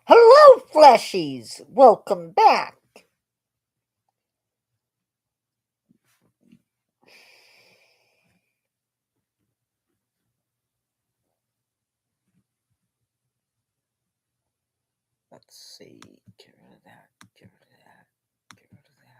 Hello, fleshies! Welcome back. Let's see. Get rid of that. Get rid of that. Get rid of that.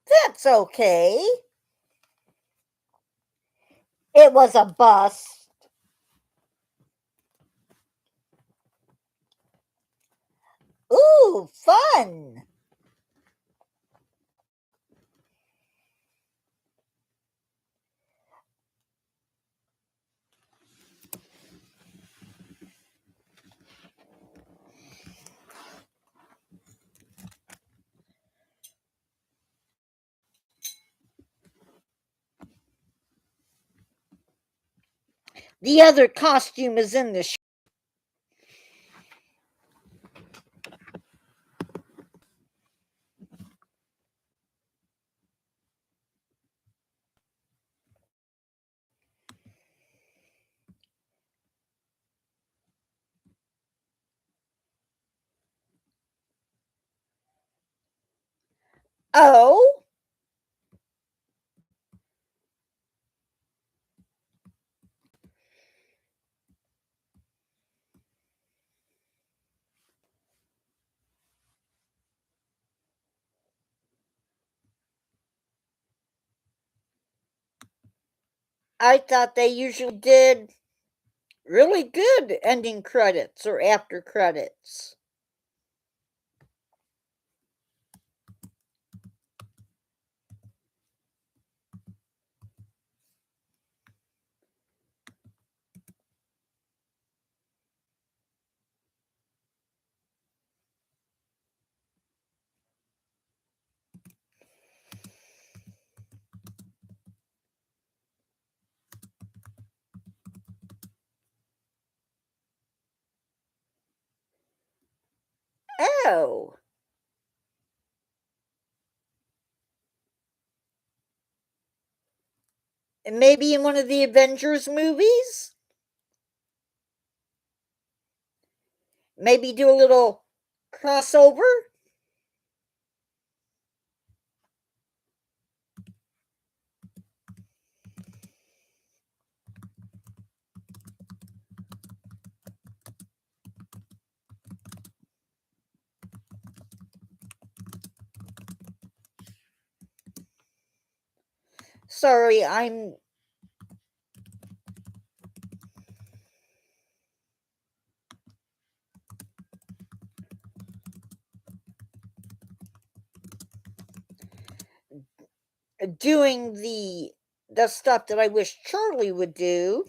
That's okay. It was a bust. Ooh, fun. The other costume is in the Oh? I thought they usually did really good ending credits or after credits. Oh. And maybe in one of the Avengers movies? Maybe do a little crossover? Sorry, I'm doing the stuff that I wish Charlie would do.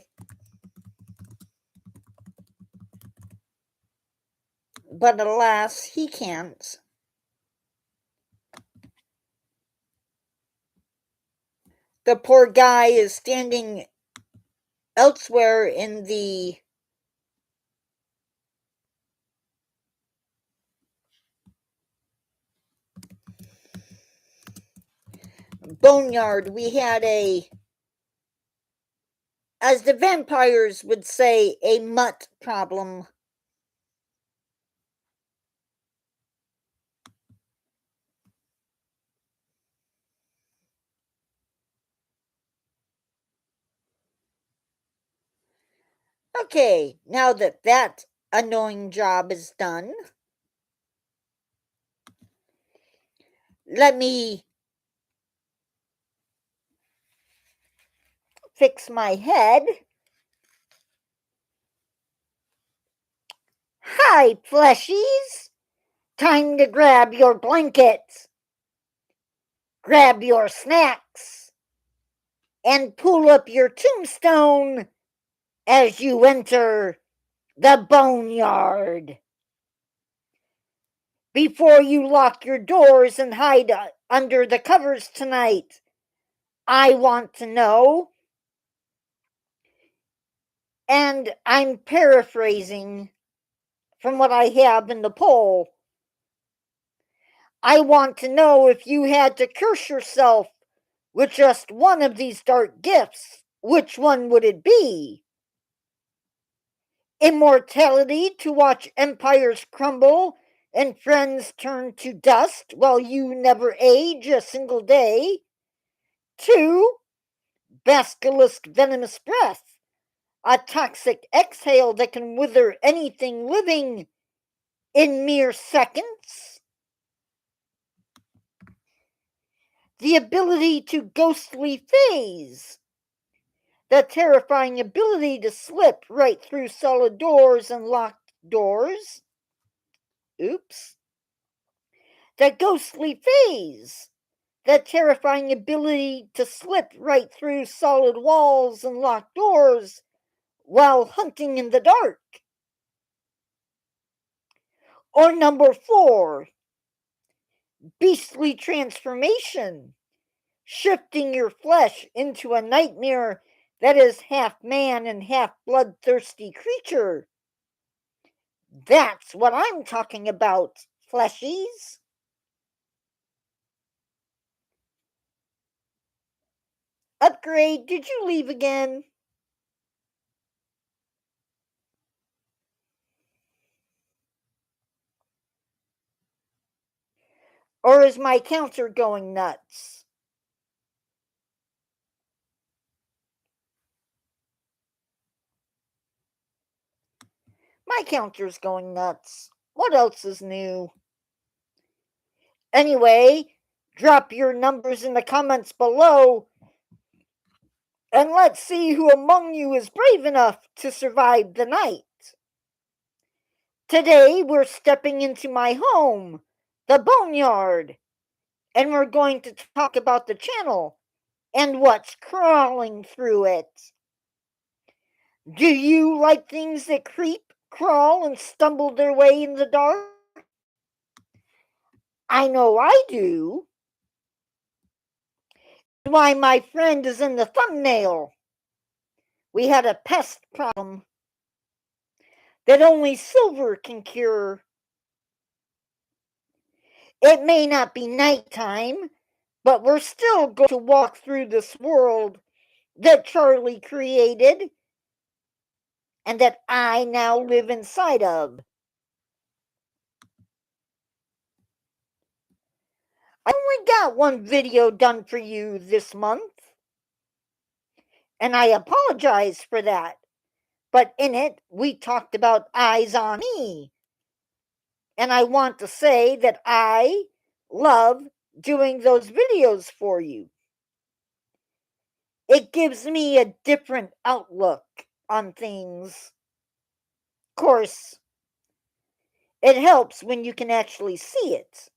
But alas, he can't. The poor guy is standing elsewhere in the BoneYard. We had as the vampires would say, a mutt problem. Okay, now that that annoying job is done, let me fix my head. right, fleshies. Time to grab your blankets, grab your snacks, and pull up your tombstone as you enter the boneyard. Before you lock your doors and hide under the covers tonight, I want to know, and I'm paraphrasing from what I have in the poll, I want to know if you had to curse yourself with just one of these dark gifts, which one would it be? Immortality to watch empires crumble and friends turn to dust while you never age a single day? 2. Basilisk venomous breath, a toxic exhale that can wither anything living in mere seconds? The ability to ghostly phase, the terrifying ability to slip right through solid doors and locked doors. Oops. The ghostly phase, the terrifying ability to slip right through solid walls and locked doors while hunting in the dark. Or number 4, beastly transformation, shifting your flesh into a nightmare that is half man and half bloodthirsty creature. That's what I'm talking about, fleshies. Upgrade, did you leave again? Or is my counter going nuts? My counter's going nuts. What else is new? Anyway, drop your numbers in the comments below and let's see who among you is brave enough to survive the night. Today we're stepping into my home, the BoneYard, and we're going to talk about the channel and what's crawling through it. Do you like things that creep, crawl, and stumble their way in the dark? I know I do. Why my friend is in the thumbnail. We had a pest problem that only silver can cure. It may not be nighttime, but we're still going to walk through this world that Charlie created and that I now live inside of. I only got one video done for you this month, and I apologize for that. But in it, we talked about Eyes on Me. And I want to say that I love doing those videos for you. It gives me a different outlook on things. Of course, it helps when you can actually see it.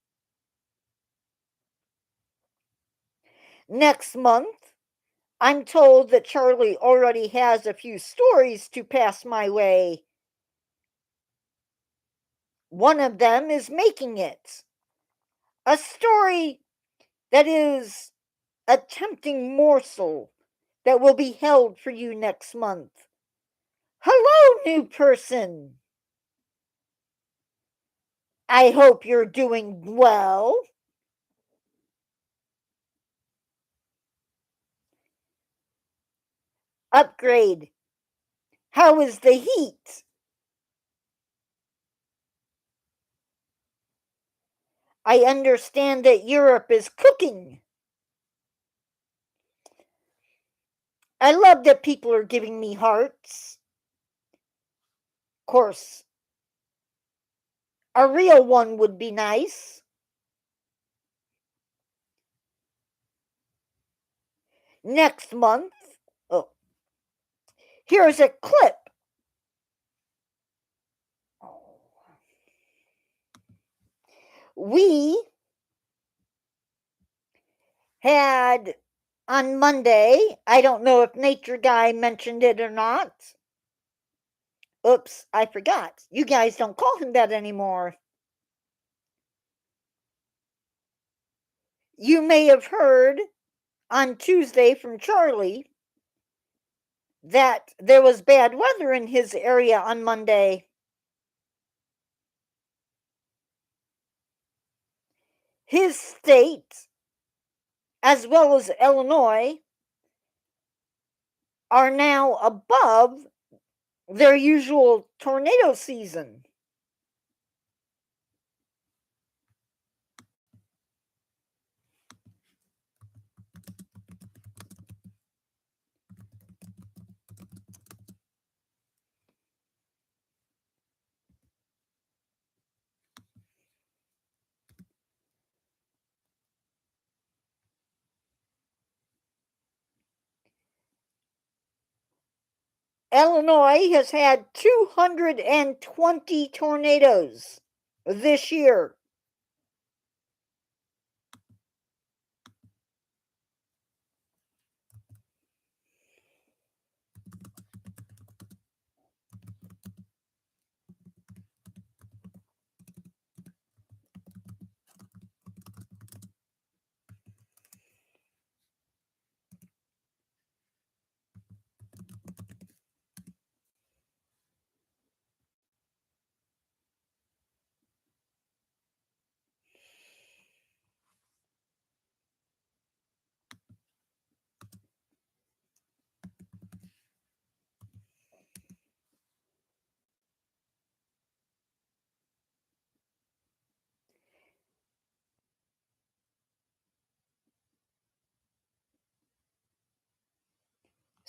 Next month, I'm told that Charlie already has a few stories to pass my way. One of them is making it. A story that is a tempting morsel that will be held for you next month. Hello, new person. I hope you're doing well. Upgrade. How is the heat? I understand that Europe is cooking. I love that people are giving me hearts. Of course, a real one would be nice. Next month, oh, here's a clip. We had on Monday, I don't know if Nature Guy mentioned it or not. Oops, I forgot. You guys don't call him that anymore. You may have heard on Tuesday from Charlie that there was bad weather in his area on Monday. His state, as well as Illinois, are now above their usual tornado season. Illinois has had 220 tornadoes this year.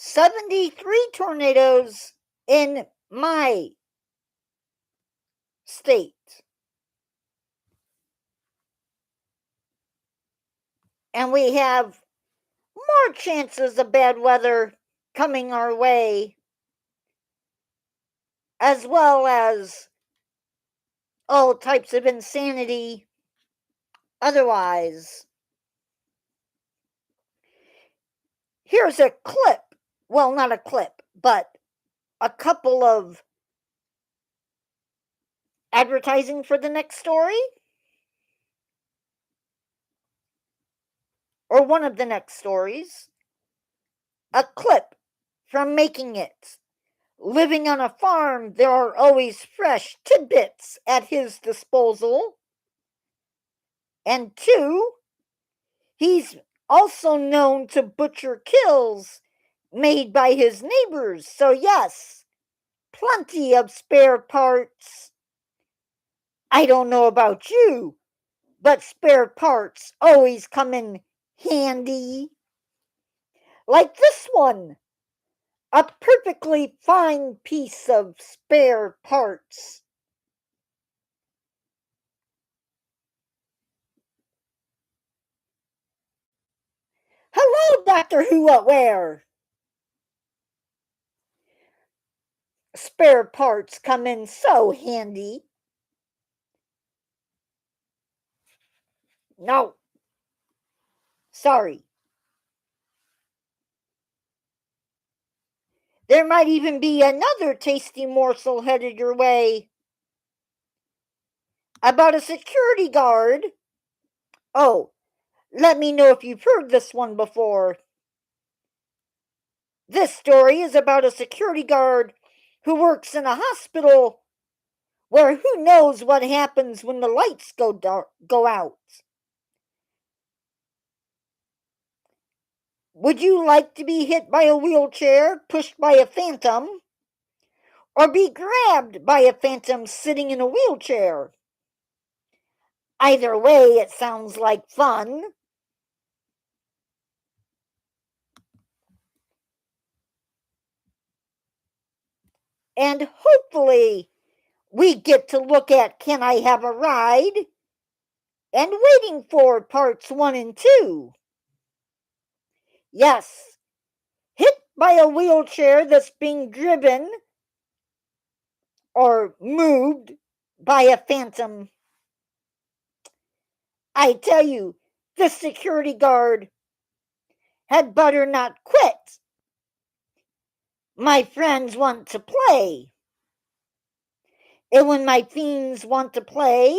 '73 tornadoes in my state. And we have more chances of bad weather coming our way, as well as all types of insanity otherwise. Here's a clip. Well, not a clip, but a couple of advertising for the next story, or one of the next stories. A clip from Making It. Living on a farm, there are always fresh tidbits at his disposal. And two, he's also known to butcher kills made by his neighbors. So, yes, plenty of spare parts. I don't know about you, but spare parts always come in handy. Like this one, a perfectly fine piece of spare parts. Hello, Doctor Who, what, where? Spare parts come in so handy. No. Sorry. There might even be another tasty morsel headed your way. About a security guard. Oh, let me know if you've heard this one before. This story is about a security guard who works in a hospital where who knows what happens when the lights go out. Would you like to be hit by a wheelchair, pushed by a phantom, or be grabbed by a phantom sitting in a wheelchair? Either way, it sounds like fun. And hopefully, we get to look at Can I Have a Ride? And Waiting for parts 1 and 2. Yes, hit by a wheelchair that's being driven or moved by a phantom. I tell you, the security guard had better not quit. My friends want to play. And when my fiends want to play,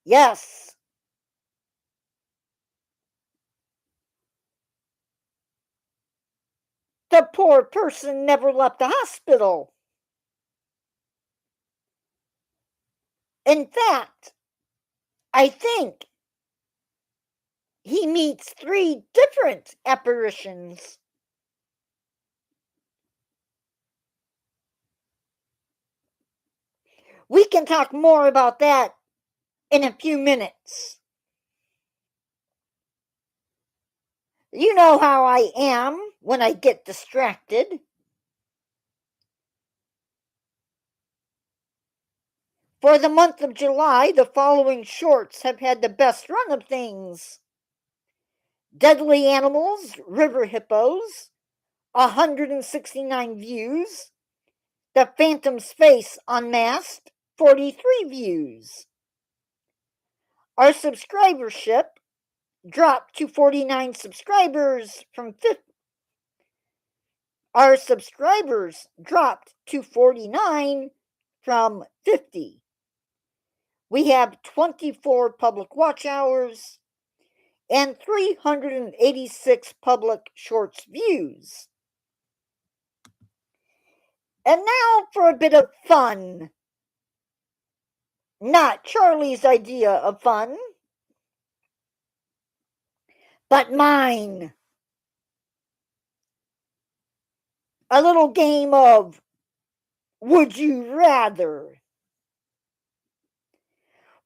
yes, the poor person never left the hospital. In fact, I think he meets 3 different apparitions. We can talk more about that in a few minutes. You know how I am when I get distracted. For the month of July, the following shorts have had the best run of things: Deadly Animals, River Hippos, 169 views. The Phantom's Face Unmasked, 43 views. Our subscribership dropped to 49 subscribers from 50. Our subscribers dropped to 49 from 50. We have 24 public watch hours and 386 public shorts views. And now for a bit of fun. Not Charlie's idea of fun, but mine. A little game of Would You Rather.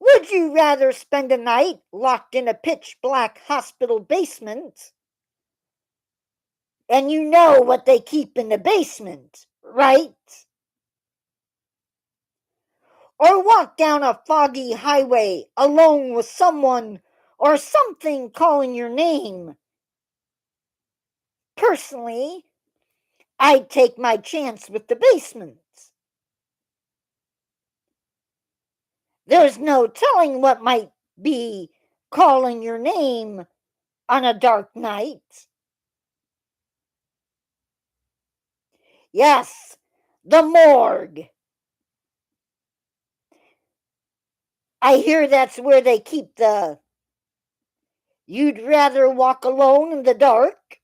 Would you rather spend a night locked in a pitch black hospital basement? And you know what they keep in the basement, right? Or walk down a foggy highway alone with someone or something calling your name? Personally, I'd take my chance with the basement. There's no telling what might be calling your name on a dark night. Yes, the morgue. I hear that's where they keep the You'd rather walk alone in the dark?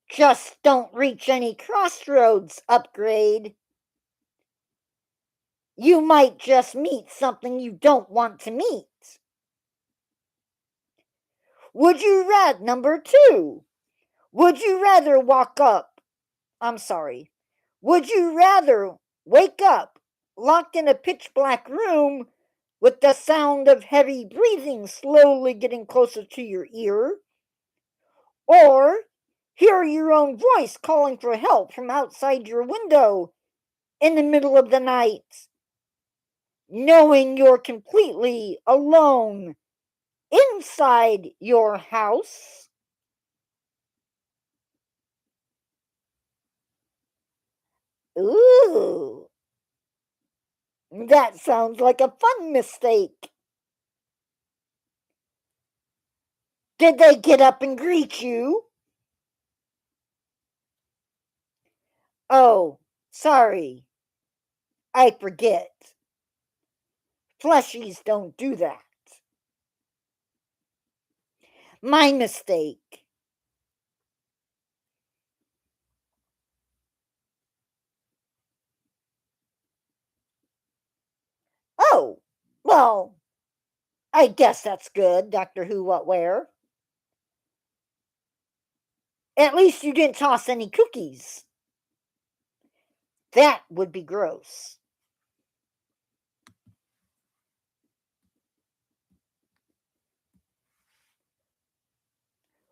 Just don't reach any crossroads upgrade. You might just meet something you don't want to meet. Would you rather, number 2, would you rather would you rather wake up locked in a pitch black room with the sound of heavy breathing slowly getting closer to your ear? Or hear your own voice calling for help from outside your window in the middle of the night, knowing you're completely alone inside your house? Ooh, that sounds like a fun mistake. Did they get up and greet you? Oh, sorry, I forget. Fleshies don't do that. My mistake. Oh, well, I guess that's good, Doctor Who What Where. At least you didn't toss any cookies. That would be gross.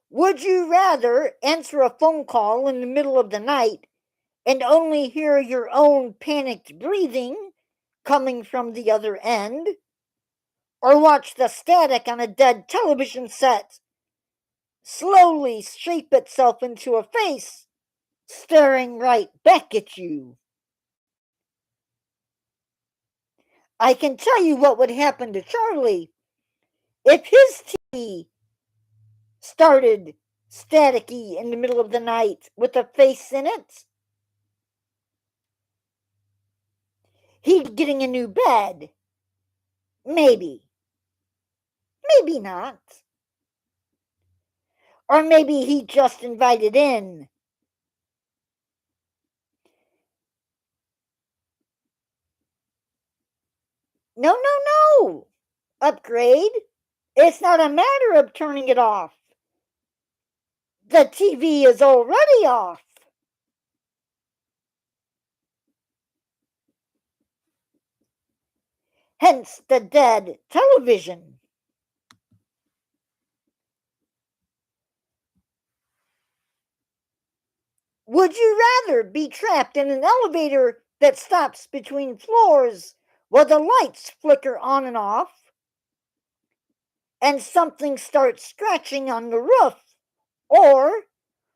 Would you rather answer a phone call in the middle of the night and only hear your own panicked breathing coming from the other end? Or watch the static on a dead television set slowly shape itself into a face staring right back at you? I can tell you what would happen to Charlie if his TV started staticky in the middle of the night with a face in it. He'd be getting a new bed. Maybe. Maybe not. Or maybe he just invited in. No, no, no. Upgrade. It's not a matter of turning it off. The TV is already off. Hence the dead television. Would you rather be trapped in an elevator that stops between floors while the lights flicker on and off, and something starts scratching on the roof, or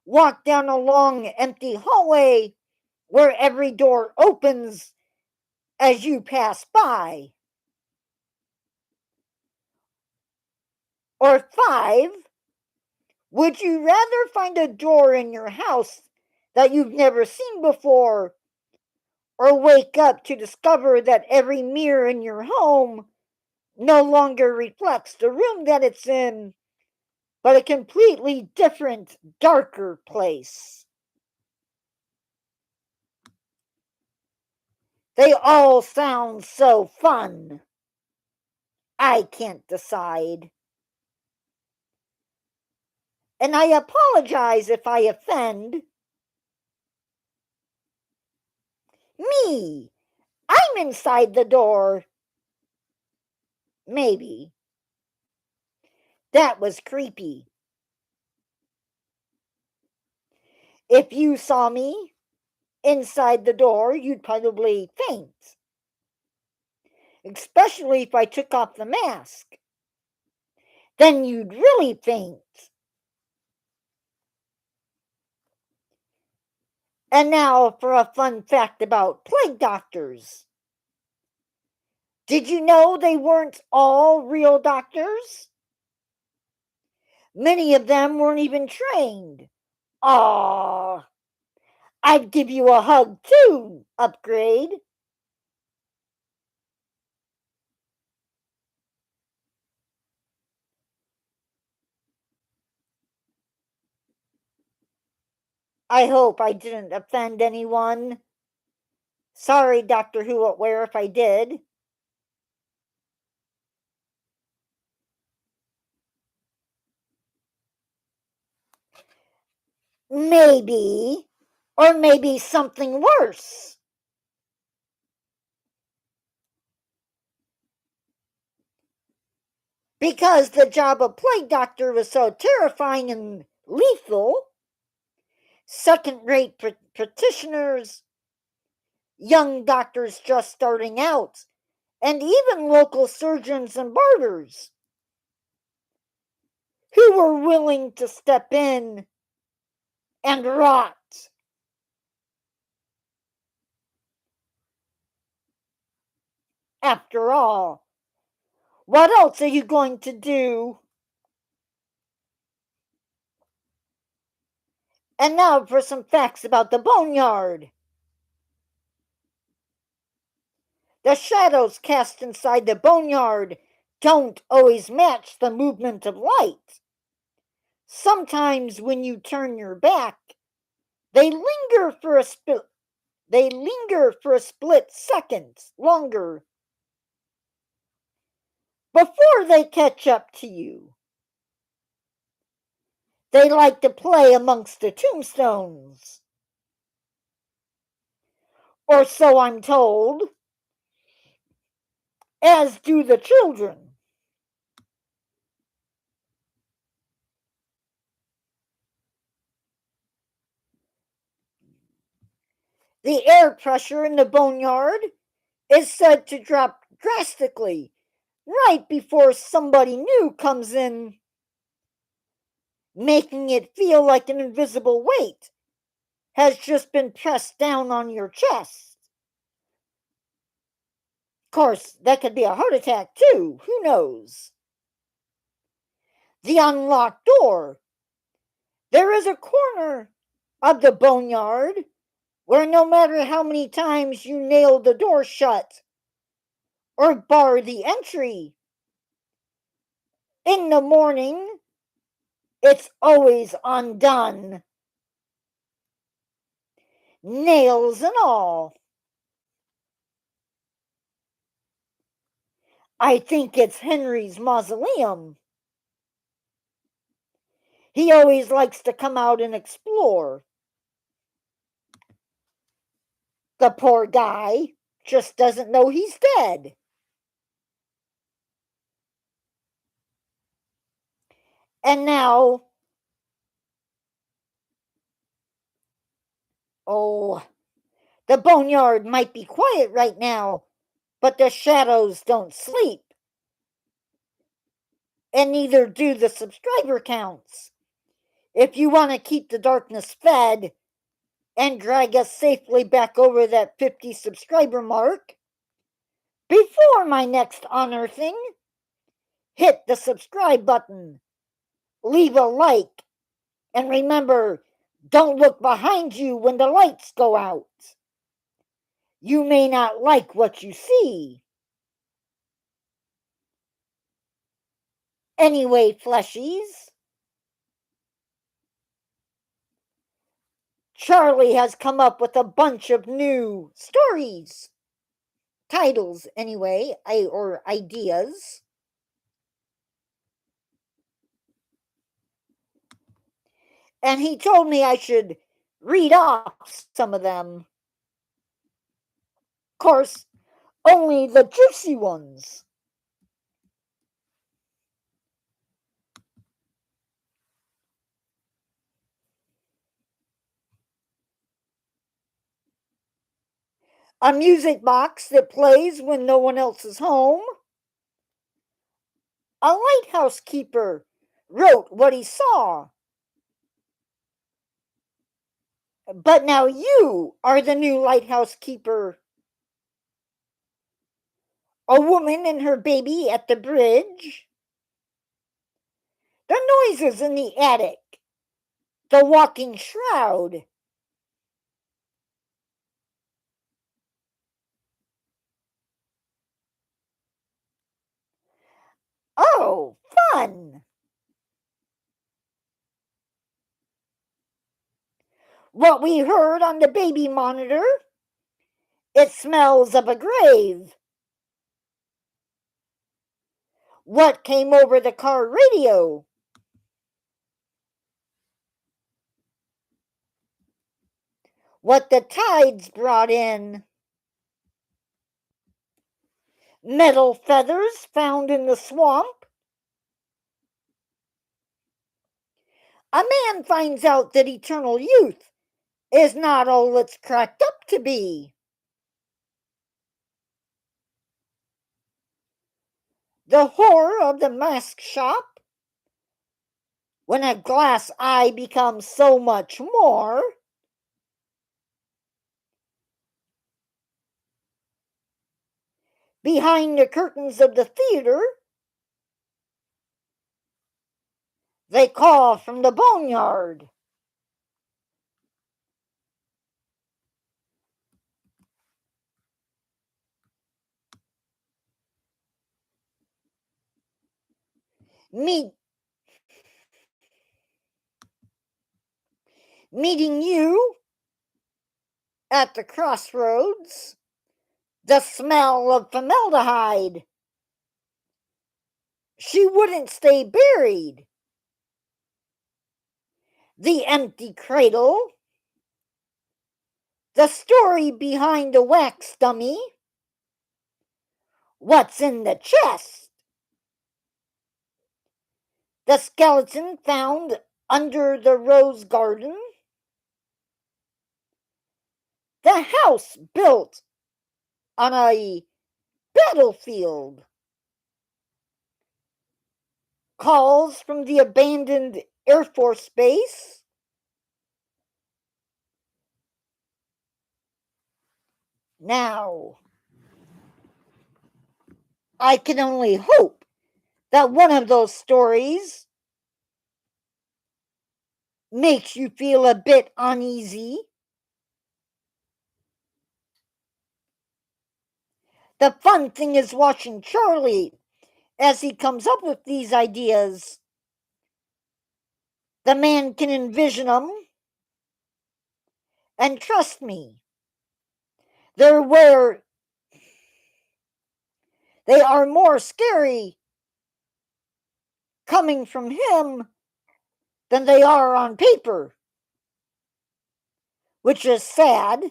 walk down a long empty hallway where every door opens as you pass by? Or 5, would you rather find a door in your house that you've never seen before, or wake up to discover that every mirror in your home no longer reflects the room that it's in, but a completely different, darker place? They all sound so fun. I can't decide. And I apologize if I offend. Me, I'm inside the door. Maybe. That was creepy. If you saw me inside the door, you'd probably faint. Especially if I took off the mask. Then you'd really faint. And now for a fun fact about plague doctors. Did you know they weren't all real doctors? Many of them weren't even trained. Aww. I'd give you a hug too, Upgrade. I hope I didn't offend anyone. Sorry, Doctor Who Where if I did. Maybe. Or maybe something worse. Because the job of plague doctor was so terrifying and lethal, second-rate practitioners, young doctors just starting out, and even local surgeons and barbers who were willing to step in and rot. After all, what else are you going to do? And now for some facts about the BoneYard. The shadows cast inside the BoneYard don't always match the movement of light. Sometimes when you turn your back, they linger for a split second longer before they catch up to you. They like to play amongst the tombstones. Or so I'm told. As do the children. The air pressure in the BoneYard is said to drop drastically right before somebody new comes in, making it feel like an invisible weight has just been pressed down on your chest. course, that could be a heart attack too. Who knows? The unlocked door. There is a corner of the boneyard where no matter how many times you nail the door shut or bar the entry, in the morning, it's always undone. Nails and all. I think it's Henry's mausoleum. He always likes to come out and explore. The poor guy just doesn't know he's dead. And now, oh, the boneyard might be quiet right now, but the shadows don't sleep. And neither do the subscriber counts. If you want to keep the darkness fed and drag us safely back over that 50 subscriber mark, before my next unearthing, hit the subscribe button, leave a like, and remember, don't look behind you when the lights go out. You may not like what you see. Anyway, fleshies, Charlie has come up with a bunch of new stories. Titles, anyway, or ideas. And he told me I should read off some of them. Of course, only the juicy ones. A music box that plays when no one else is home. A lighthouse keeper wrote what he saw. But now you are the new lighthouse keeper. A woman and her baby at the bridge. The noises in the attic. The walking shroud. Oh, fun! What we heard on the baby monitor. It smells of a grave. What came over the car radio? What the tides brought in. Metal feathers found in the swamp. A man finds out that eternal youth is not all it's cracked up to be. The horror of the mask shop. When a glass eye becomes so much more. Behind the curtains of the theater. They call from the boneyard. Meeting you at the crossroads. The smell of formaldehyde. She wouldn't stay buried. The empty cradle. The story behind the wax dummy. What's in the chest? The skeleton found under the rose garden. The house built on a battlefield. Calls from the abandoned Air Force Base. Now, I can only hope that one of those stories makes you feel a bit uneasy. The fun thing is watching Charlie as he comes up with these ideas. The man can envision them, and trust me, they're where they are more scary coming from him than they are on paper, which is sad.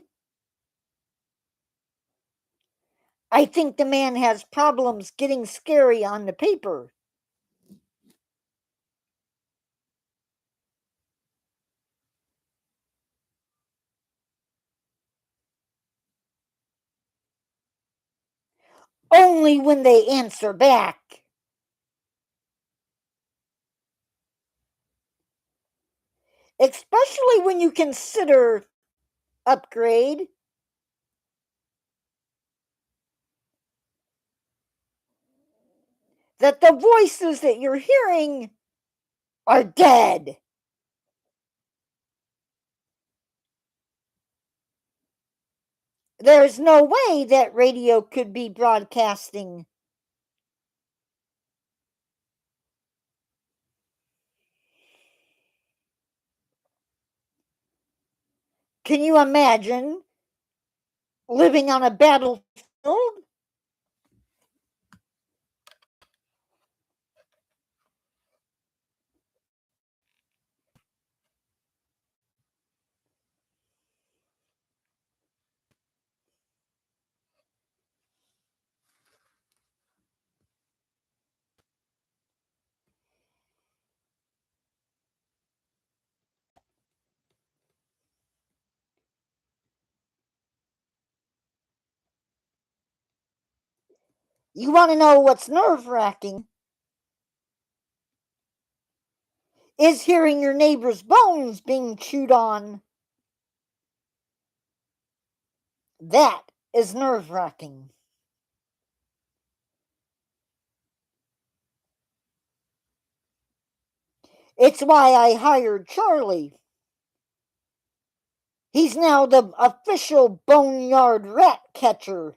I think the man has problems getting scary on the paper. Only when they answer back. Especially when you consider upgrade. That the voices that you're hearing are dead. There's no way that radio could be broadcasting. Can you imagine living on a battlefield? You want to know what's nerve wracking? Is hearing your neighbor's bones being chewed on. That is nerve wracking. It's why I hired Charlie. He's now the official BoneYard rat catcher.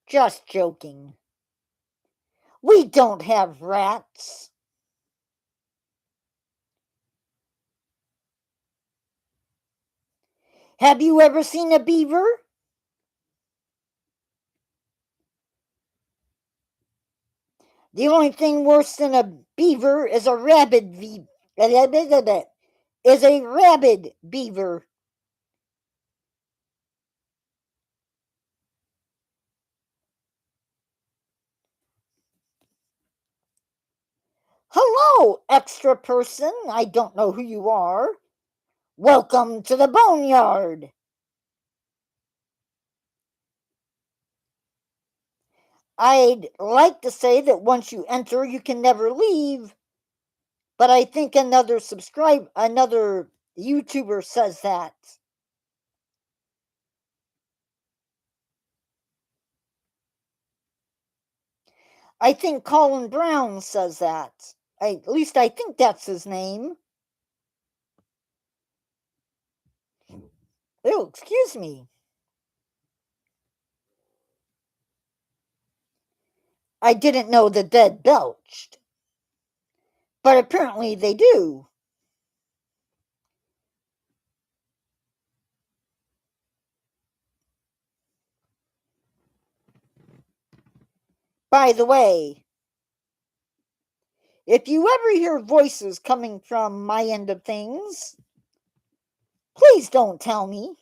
Just joking. We don't have rats. Have you ever seen a beaver? The only thing worse than a beaver is a rabid beaver. Hello, extra person. I don't know who you are. Welcome to the BoneYard. I'd like to say that once you enter, you can never leave, but I think another YouTuber says that. I think Colin Brown says that. At least I think that's his name. Oh, excuse me. I didn't know the dead belched, but apparently they do. By the way, if you ever hear voices coming from my end of things, please don't tell me.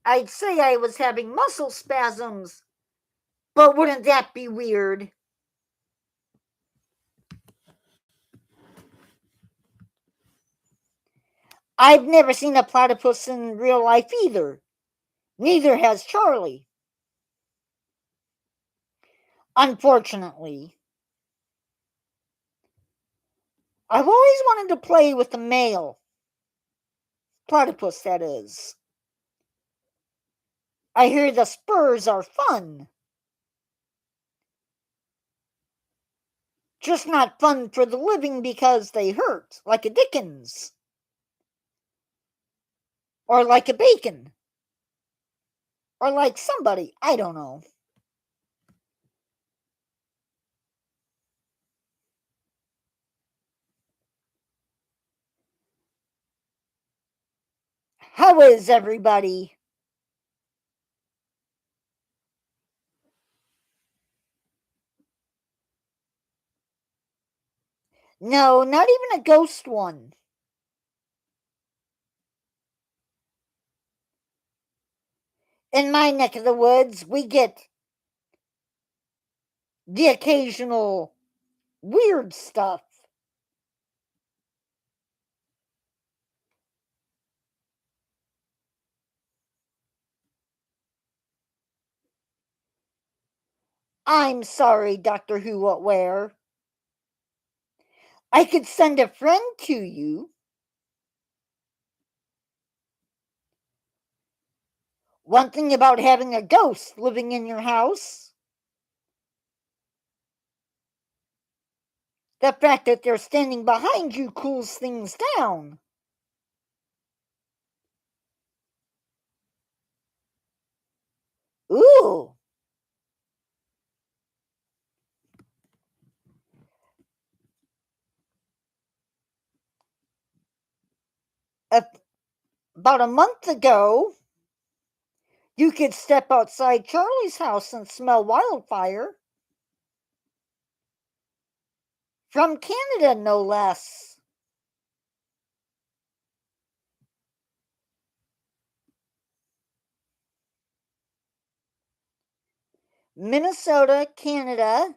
I'd say I was having muscle spasms, but wouldn't that be weird? I've never seen a platypus in real life either. Neither has Charlie. Unfortunately, I've always wanted to play with the male platypus, that is. I hear the spurs are fun. Just not fun for the living because they hurt, like a Dickens. Or like a Bacon. Or like somebody, I don't know. How is everybody? No, not even a ghost one. In my neck of the woods, we get the occasional weird stuff. I'm sorry, Doctor Who What Where. I could send a friend to you. One thing about having a ghost living in your house, the fact that they're standing behind you cools things down. Ooh. About a month ago, you could step outside Charlie's house and smell wildfire. From Canada, no less. Minnesota, Canada,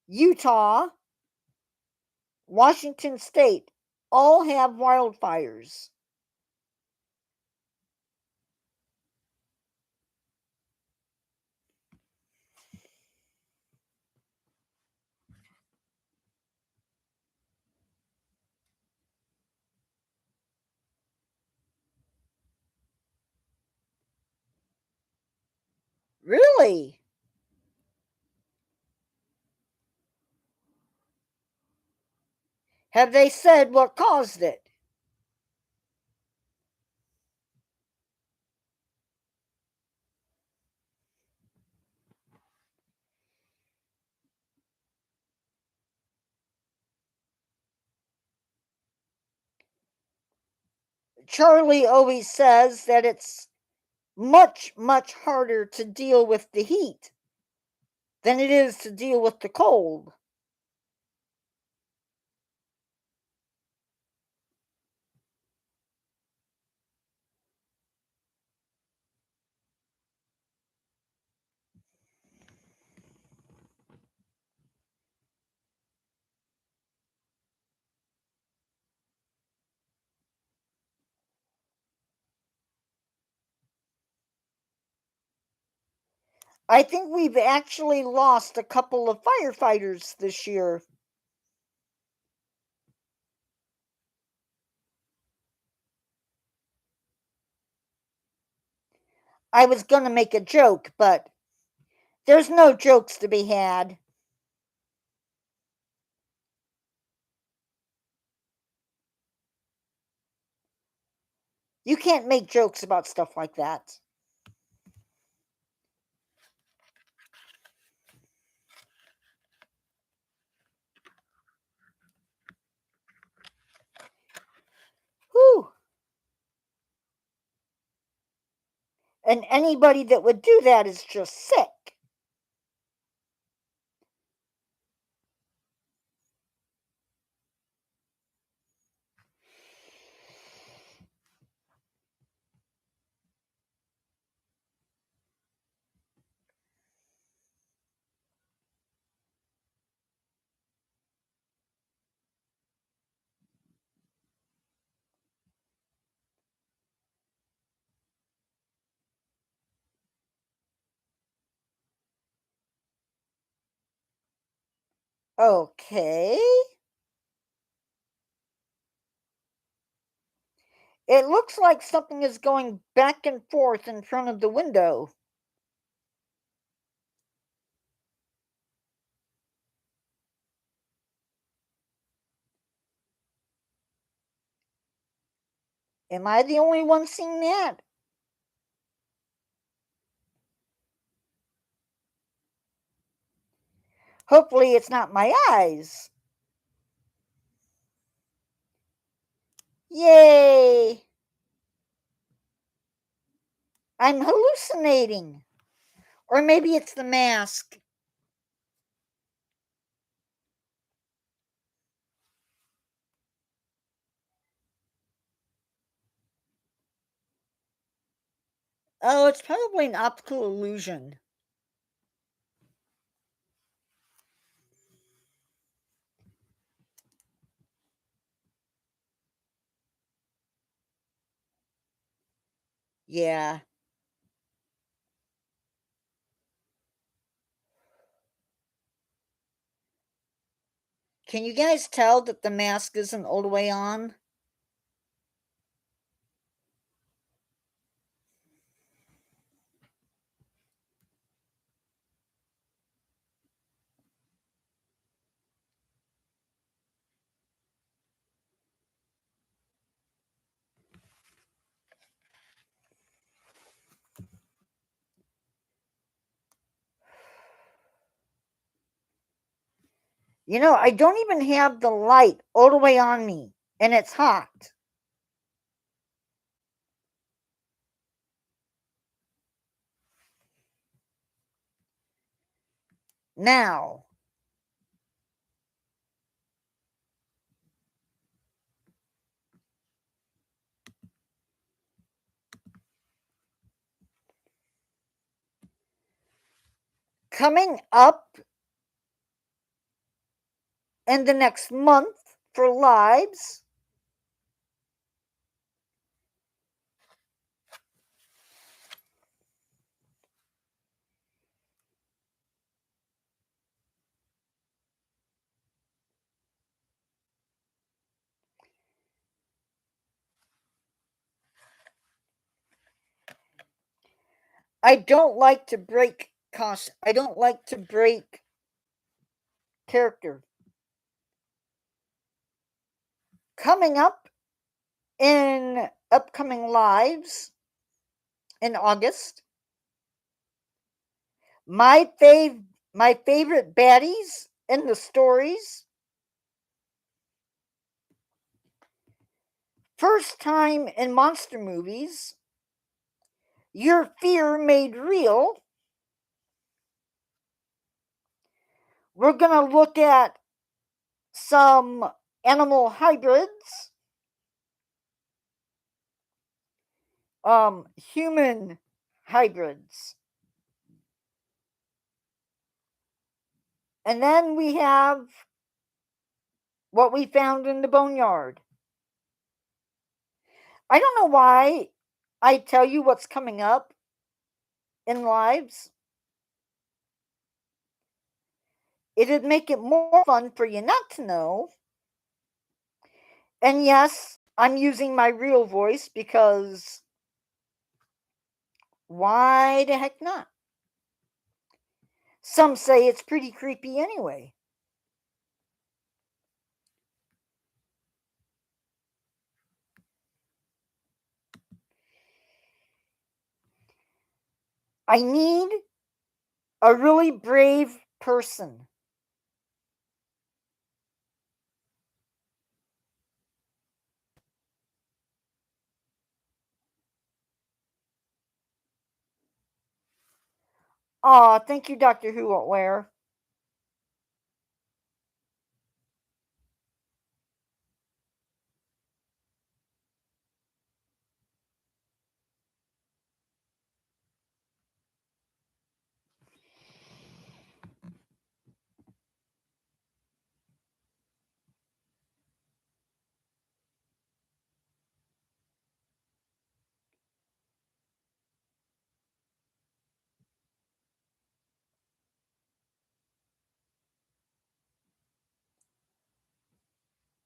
Utah, Washington State all have wildfires. Really? Have they said what caused it? Charlie always says that it's much, much harder to deal with the heat than it is to deal with the cold. I think we've actually lost a couple of firefighters this year. I was going to make a joke, but there's no jokes to be had. You can't make jokes about stuff like that. Whew. And anybody that would do that is just sick. Okay. It looks like something is going back and forth in front of the window. Am I the only one seeing that? Hopefully, it's not my eyes. Yay! I'm hallucinating. Or maybe it's the mask. Oh, it's probably an optical illusion. Yeah. Can you guys tell that the mask isn't all the way on? I don't even have the light all the way on me, and it's hot. Now, coming up in the next month for lives, I don't like to break cost. I don't like to break character. Coming up in upcoming lives in August, my my favorite baddies in the stories. First time in monster movies, your fear made real. We're gonna look at some animal hybrids, human hybrids. And then we have what we found in the boneyard. I don't know why I tell you what's coming up in lives. It'd make it more fun for you not to know. And yes, I'm using my real voice because why the heck not? Some say it's pretty creepy anyway. I need a really brave person. Aw, thank you, Doctor Who Where.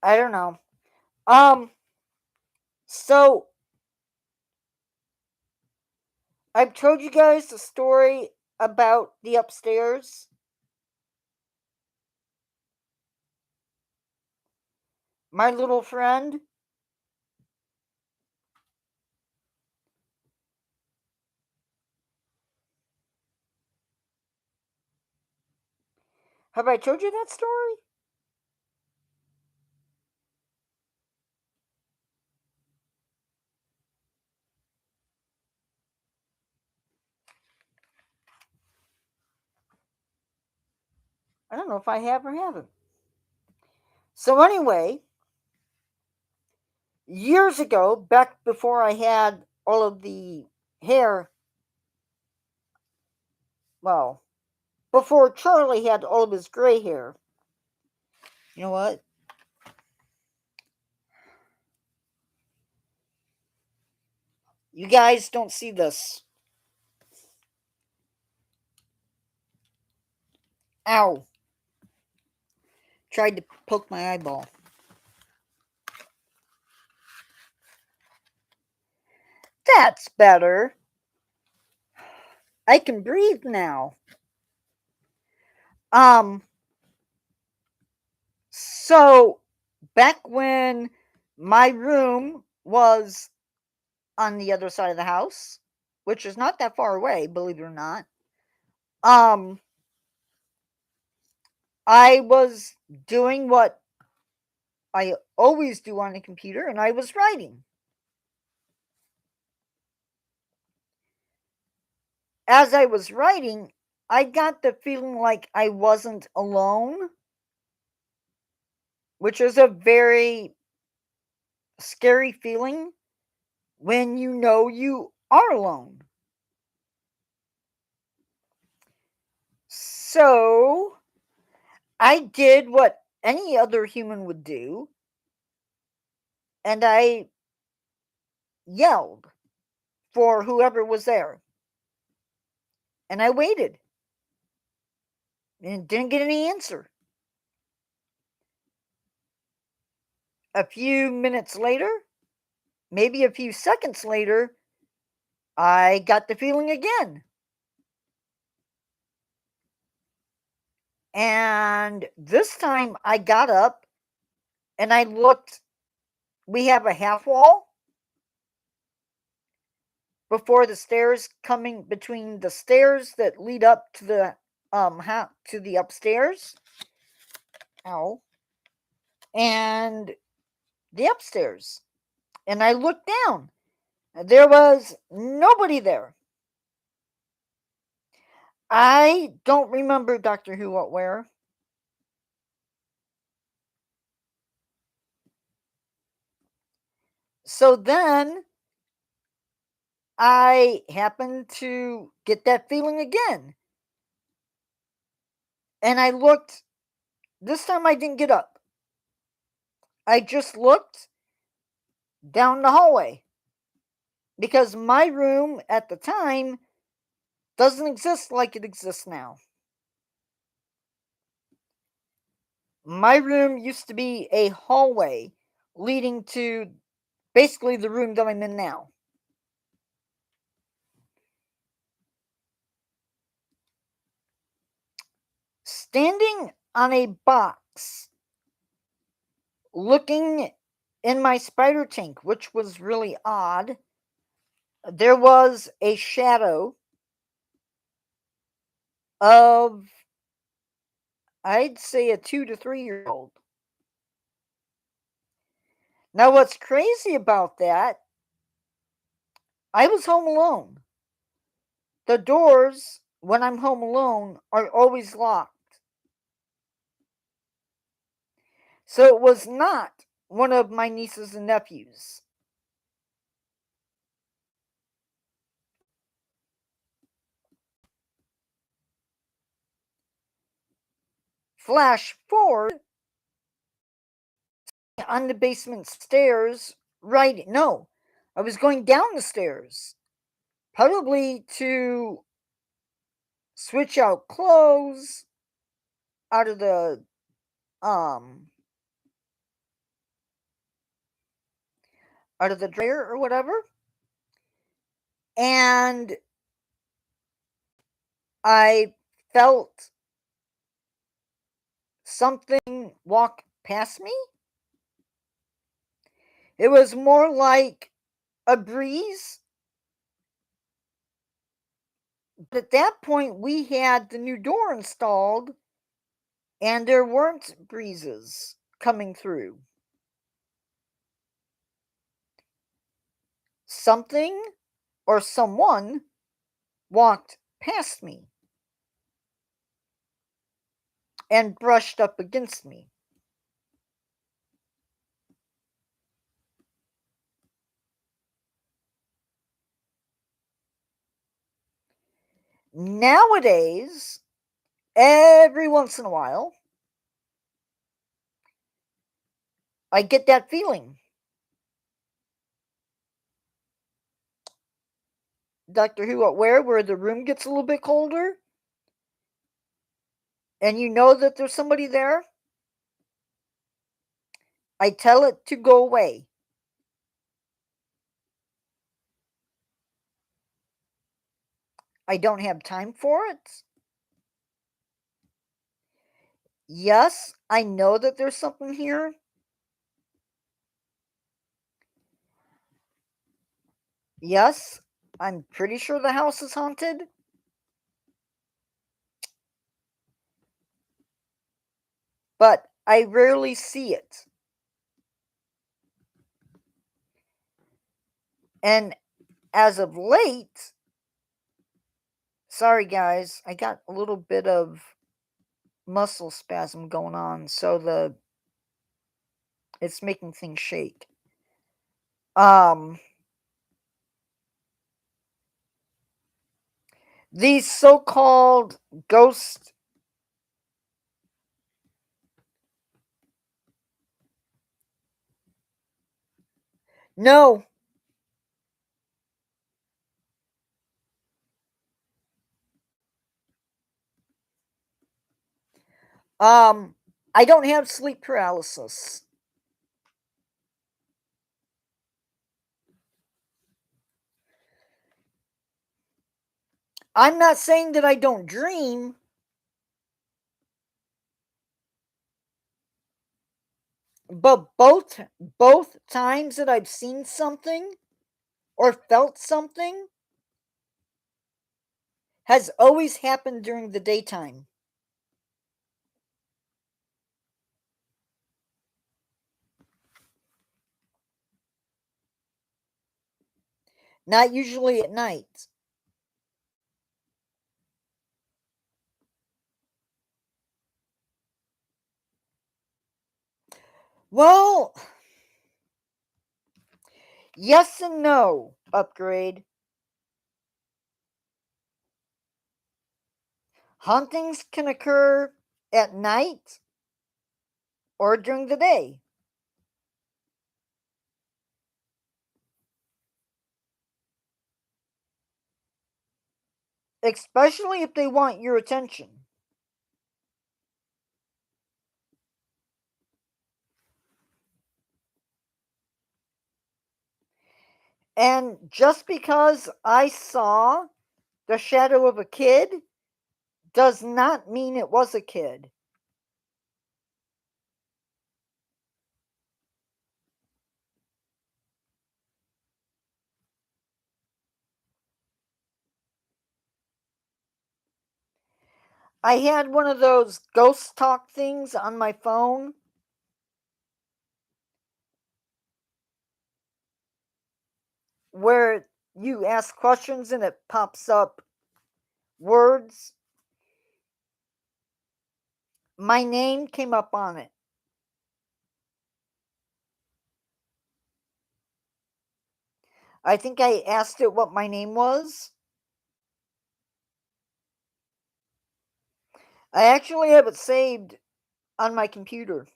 I don't know. Um, so I've told you guys the story about the upstairs. My little friend. Have I told you that story? I don't know if I have or haven't. So anyway, years ago, back before I had all of the hair, well, before Charlie had all of his gray hair. You know what? You guys don't see this. Ow. Tried to poke my eyeball. That's better. I can breathe now. Um, so back when my room was on the other side of the house, which is not that far away, believe it or not. Um, I was doing what I always do on a computer, and I was writing. As I was writing, I got the feeling like I wasn't alone, which is a very scary feeling when you know you are alone. So I did what any other human would do, and I yelled for whoever was there. And I waited and didn't get any answer. A few minutes later, maybe a few seconds later, I got the feeling again. And this time I got up and I looked. We have a half wall before the stairs coming between the stairs that lead up to the to the upstairs. Ow. And the upstairs. And I looked down. There was nobody there. I don't remember Doctor Who what where. So then I happened to get that feeling again. And I looked. This time I didn't get up. I just looked down the hallway. Because my room at the time doesn't exist like it exists now. My room used to be a hallway leading to basically the room that I'm in now. Standing on a box, looking in my spider tank, which was really odd, there was a shadow of, I'd say, a 2 to 3 year old. Now, what's crazy about that, I was home alone. The doors, when I'm home alone, are always locked. So it was not one of my nieces and nephews. Flash forward on the basement stairs, right? No, I was going down the stairs, probably to switch out clothes out of the um out of the dryer or whatever. And I felt something walk past me. It was more like a breeze. But at that point, we had the new door installed, and there weren't breezes coming through. Something or someone walked past me and brushed up against me. Nowadays, every once in a while, I get that feeling. Doctor Who, where the room gets a little bit colder, and you know that there's somebody there, I tell it to go away. I don't have time for it. Yes, I know that there's something here. Yes, I'm pretty sure the house is haunted. But I rarely see it. And as of late, sorry guys, I got a little bit of muscle spasm going on, so it's making things shake. These so-called ghost No. I don't have sleep paralysis. I'm not saying that I don't dream, but both times that I've seen something or felt something has always happened during the daytime. Not usually at night. Well, yes and no, Upgrade. Hauntings can occur at night or during the day. Especially if they want your attention. And just because I saw the shadow of a kid does not mean it was a kid. I had one of those ghost talk things on my phone where you ask questions and it pops up words. My name came up on it. I think I asked it what my name was. I actually have it saved on my computer.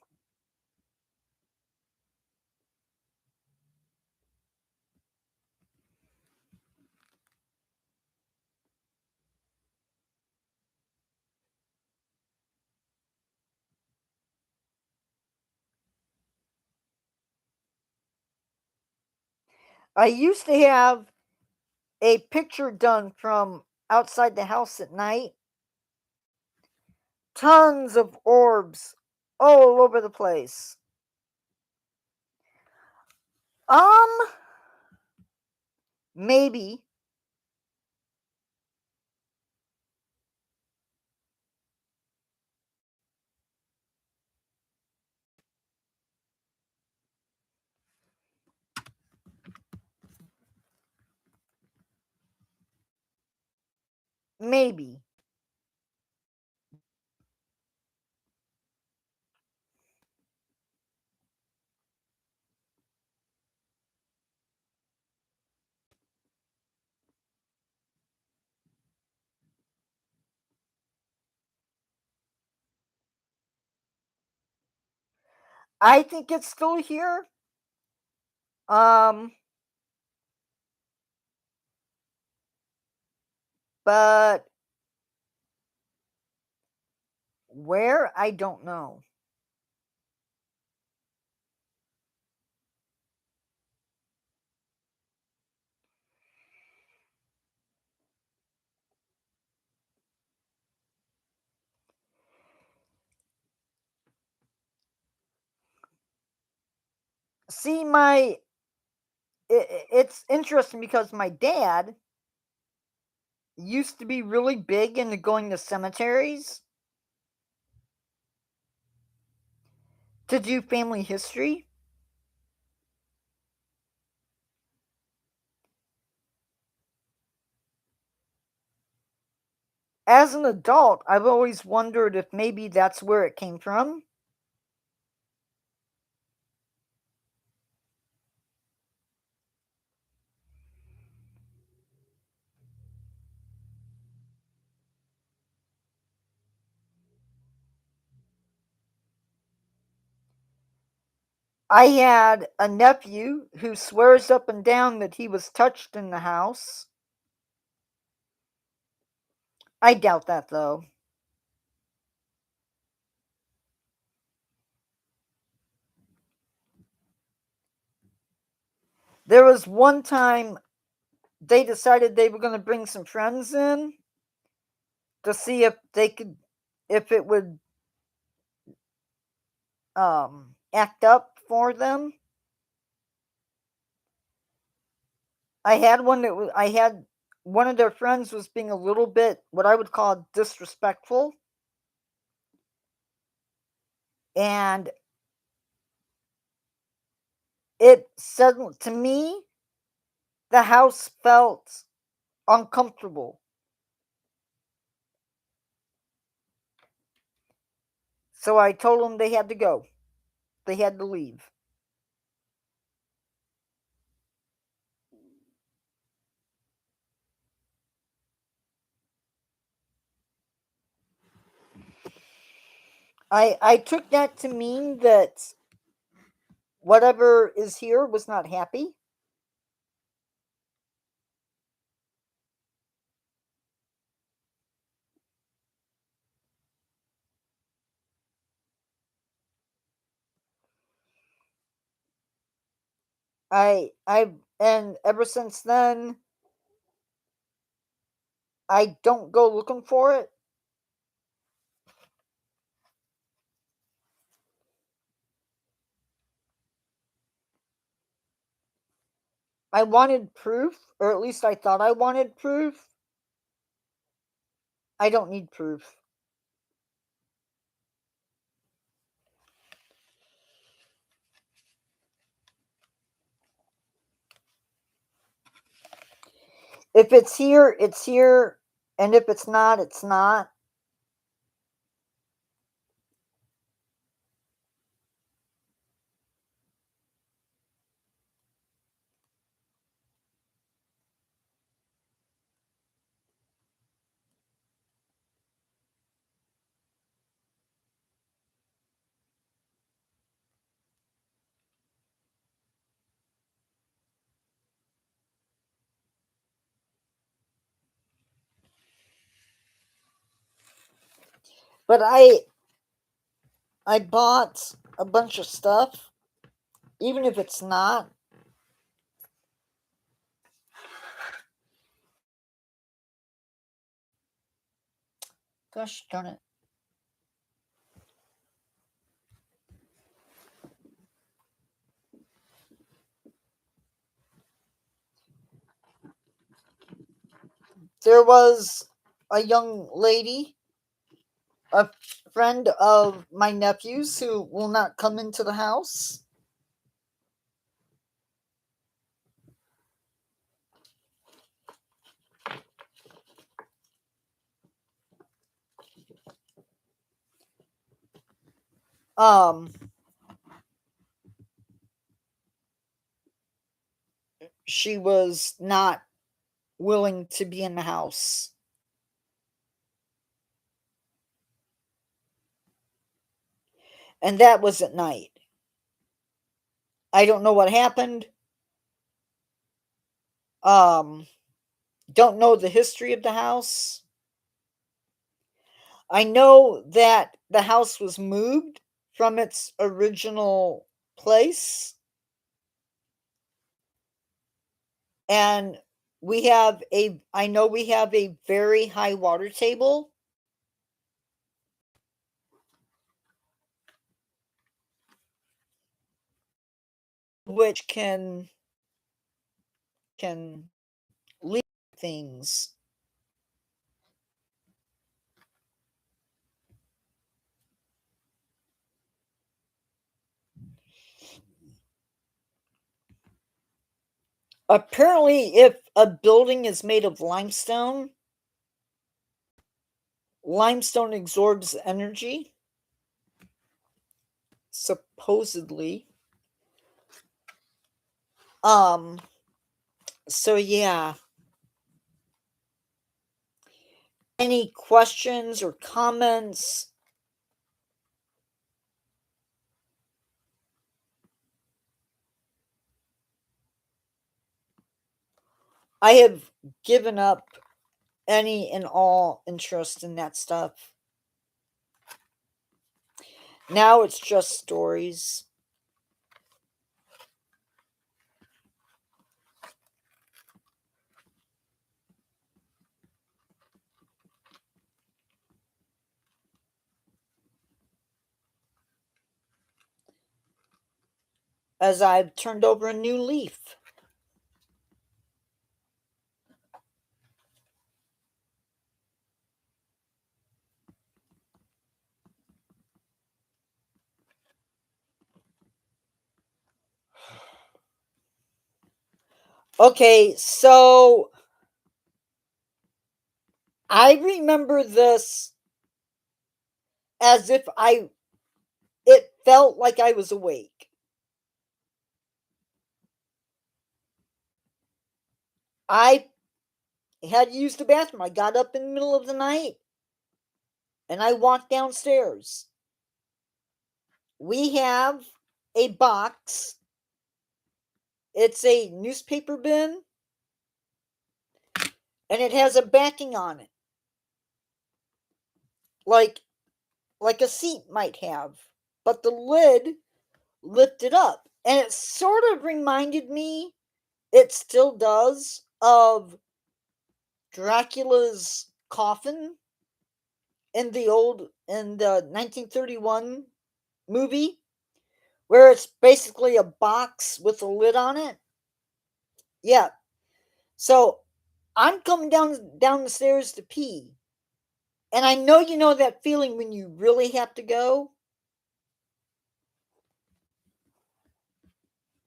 I used to have a picture done from outside the house at night. Tons of orbs all over the place. Um, maybe. Maybe. I think it's still here. Um, but where? I don't know. See, it's interesting because my dad used to be really big into going to cemeteries to do family history. As an adult, I've always wondered if maybe that's where it came from. I had a nephew who swears up and down that he was touched in the house. I doubt that, though. There was one time they decided they were going to bring some friends in to see if they could, if it would act up for them. I had one of their friends was being a little bit what I would call disrespectful, and it suddenly to me the house felt uncomfortable. So I told them they had to go. They had to leave. I took that to mean that whatever is here was not happy. I and ever since then I don't go looking for it. I wanted proof, or at least I thought I wanted proof. I don't need proof. If it's here, it's here, and if it's not, it's not. But I bought a bunch of stuff, even if it's not. Gosh darn it. There was a young lady, a friend of my nephew's, who will not come into the house. Um, she was not willing to be in the house. And that was at night. I don't know what happened. Um, don't know the history of the house. I know that the house was moved from its original place. And I know we have a very high water table. Which can leak things. Apparently, if a building is made of limestone absorbs energy, supposedly. So yeah. Any questions or comments? I have given up any and all interest in that stuff. Now it's just stories. As I've turned over a new leaf. Okay, so I remember this as if it felt like I was awake. I had used the bathroom. I got up in the middle of the night and I walked downstairs. We have a box. It's a newspaper bin and it has a backing on it. Like a seat might have. But the lid lifted up. And it sort of reminded me, it still does, of Dracula's coffin in the 1931 movie, where it's basically a box with a lid on it. Yeah. So I'm coming down the stairs to pee. And I know you know that feeling when you really have to go.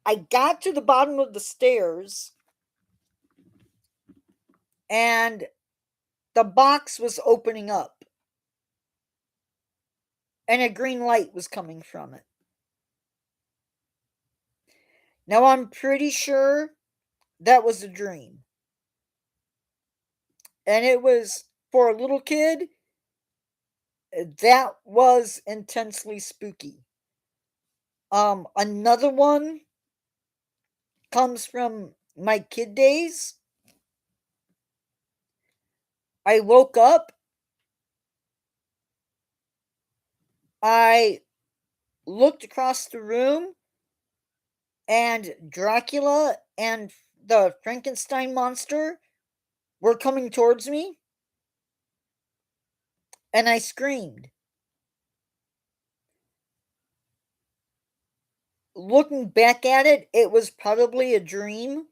I got to the bottom of the stairs and the box was opening up. And a green light was coming from it. Now I'm pretty sure that was a dream. And it was, for a little kid, that was intensely spooky. Another one comes from my kid days. I woke up. I looked across the room, and Dracula and the Frankenstein monster were coming towards me. and I screamed. Looking back at it, it was probably a dream,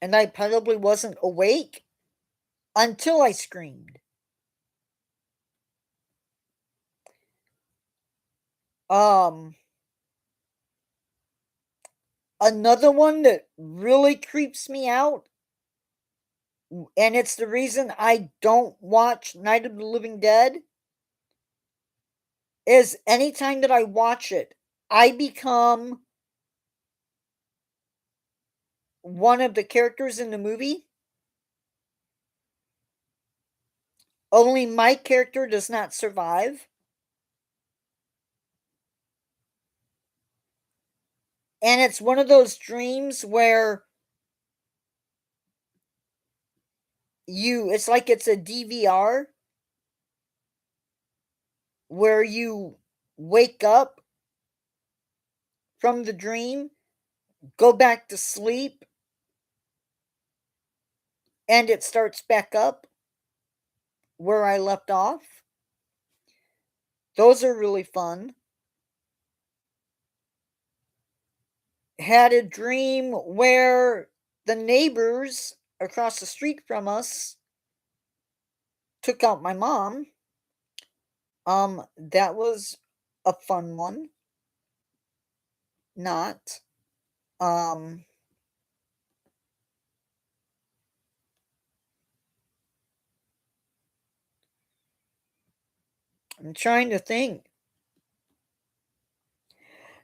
and I probably wasn't awake until I screamed. Um, Another one that really creeps me out, and it's the reason I don't watch Night of the Living Dead, is anytime that I watch it, I become one of the characters in the movie. Only my character does not survive. And it's one of those dreams where it's like it's a DVR where you wake up from the dream, go back to sleep, and it starts back up where I left off. Those are really fun. Had a dream where the neighbors across the street from us took out my mom. That was a fun one. Not. Um, I'm trying to think.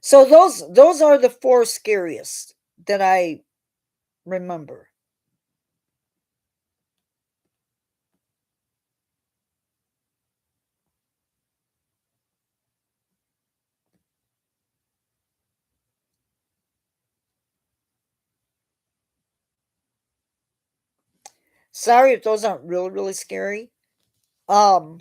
So those are the four scariest that I remember. Sorry if those aren't really really scary. Um,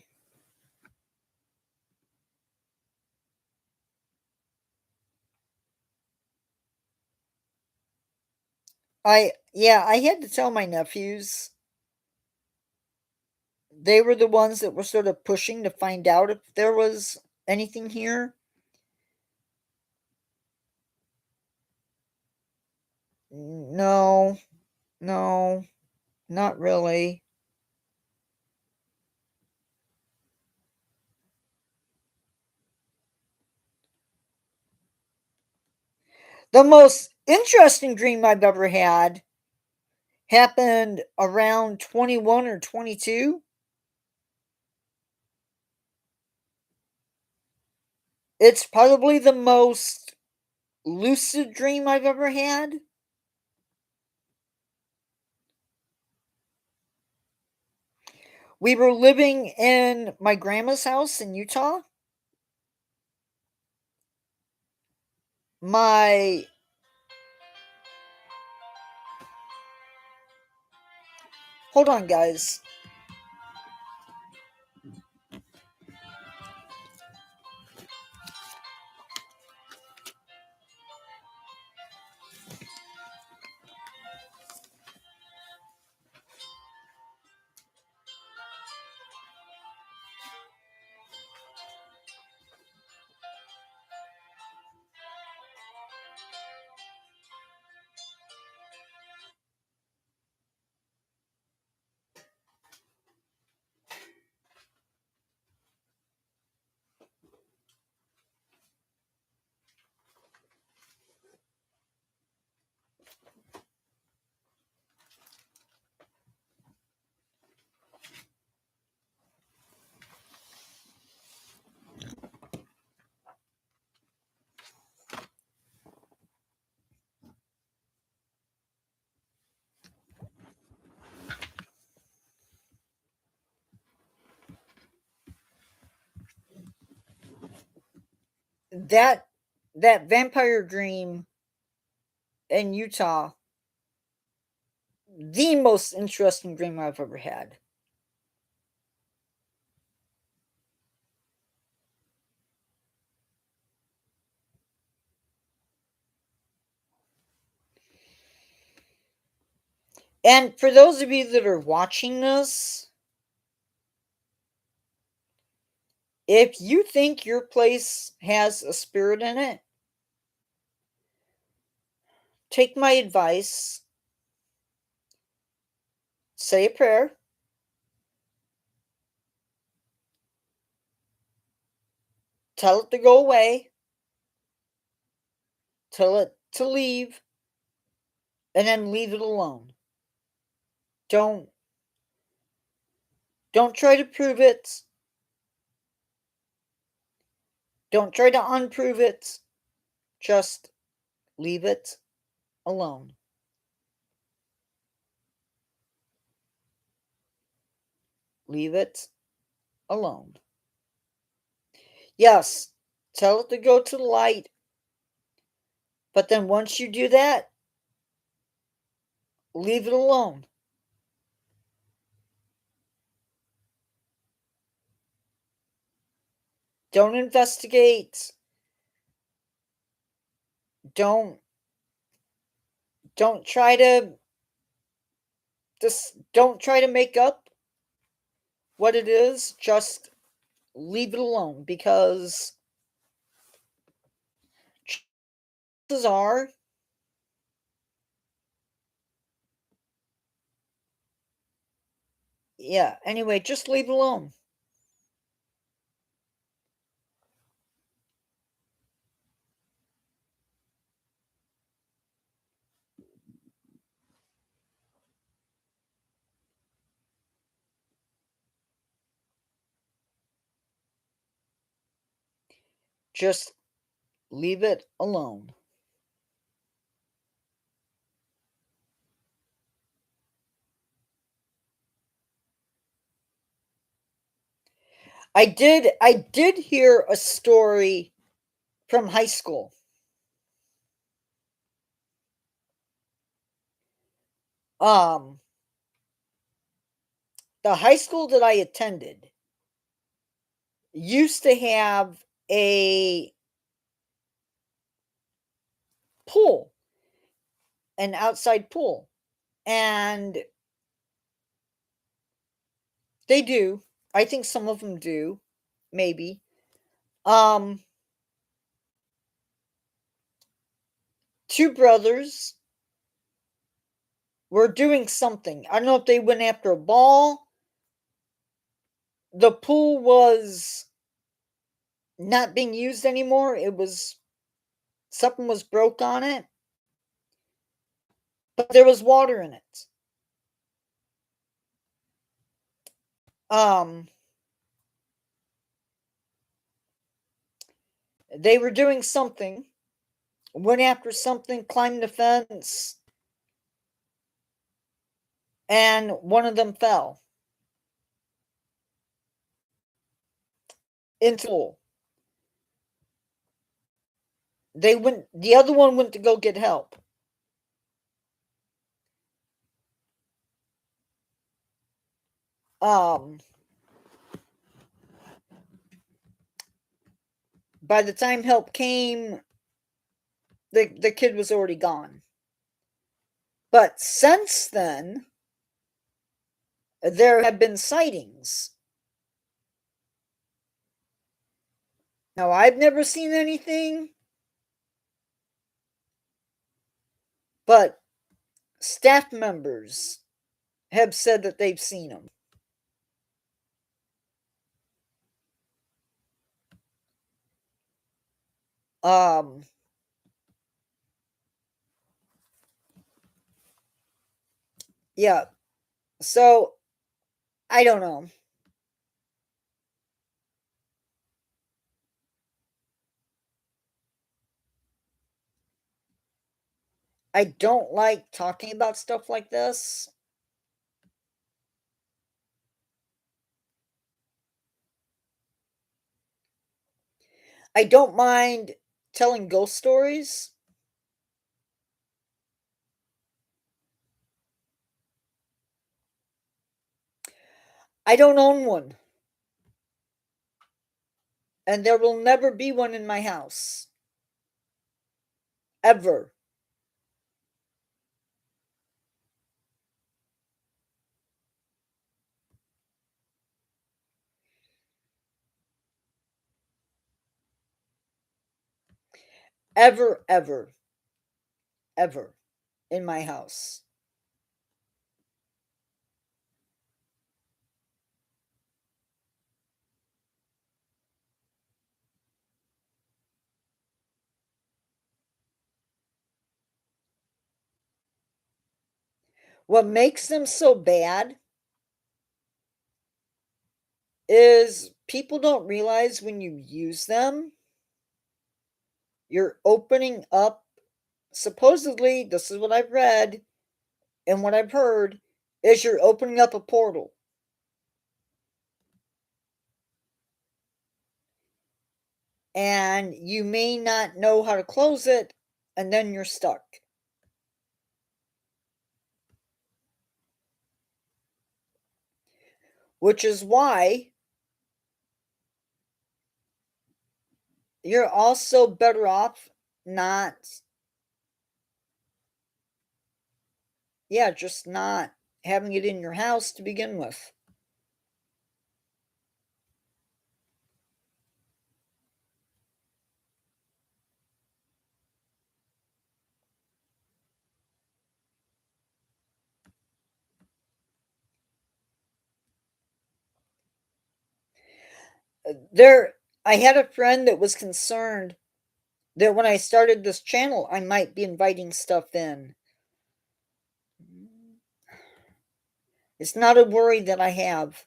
I had to tell my nephews. They were the ones that were sort of pushing to find out if there was anything here. No, no, not really. The most interesting dream I've ever had happened around 21 or 22. It's probably the most lucid dream I've ever had. We were living in my grandma's house in Utah. My Hold on, guys. That that vampire dream in Utah, the most interesting dream I've ever had. And for those of you that are watching this, if you think your place has a spirit in it, take my advice, say a prayer, tell it to go away, tell it to leave, and then leave it alone. Don't don't try to prove it. Don't try to unprove it. Just leave it alone. Leave it alone. Yes, tell it to go to the light, but then once you do that, leave it alone. Don't investigate. Don't don't try to don't try to make up what it is. Just leave it alone, because chances are yeah, anyway, just leave it alone. Just leave it alone. I did hear a story from high school. Um the high school that I attended used to have a pool, an outside pool. And they do. I think some of them do, maybe. Um Two brothers were doing something. I don't know if they went after a ball. The pool was not being used anymore. It was something was broke on it, but there was water in it. Um they were doing something, went after something, climbed the fence, and one of them fell into the pool. The other one went to go get help. Um by the time help came, the kid was already gone. But since then, there have been sightings. Now, I've never seen anything, but staff members have said that they've seen them. Um, yeah. So I don't know. I don't like talking about stuff like this. I don't mind telling ghost stories. I don't own one, and there will never be one in my house. Ever. ever, ever, ever in my house. What makes them so bad is people don't realize when you use them, you're opening up, supposedly, this is what I've read and what I've heard, is you're opening up a portal. And you may not know how to close it, and then you're stuck. Which is why you're also better off not, yeah, just not having it in your house to begin with. There, I had a friend that was concerned that when I started this channel, I might be inviting stuff in. It's not a worry that I have.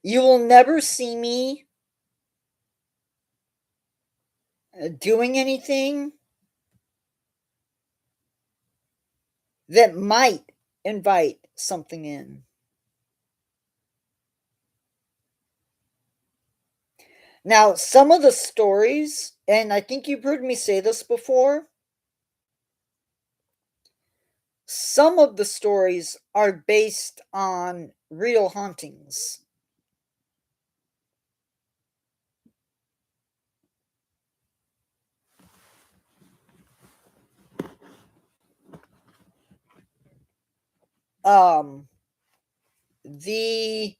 You will never see me doing anything that might invite something in. Now, some of the stories, and I think you've heard me say this before, some of the stories are based on real hauntings. Um, the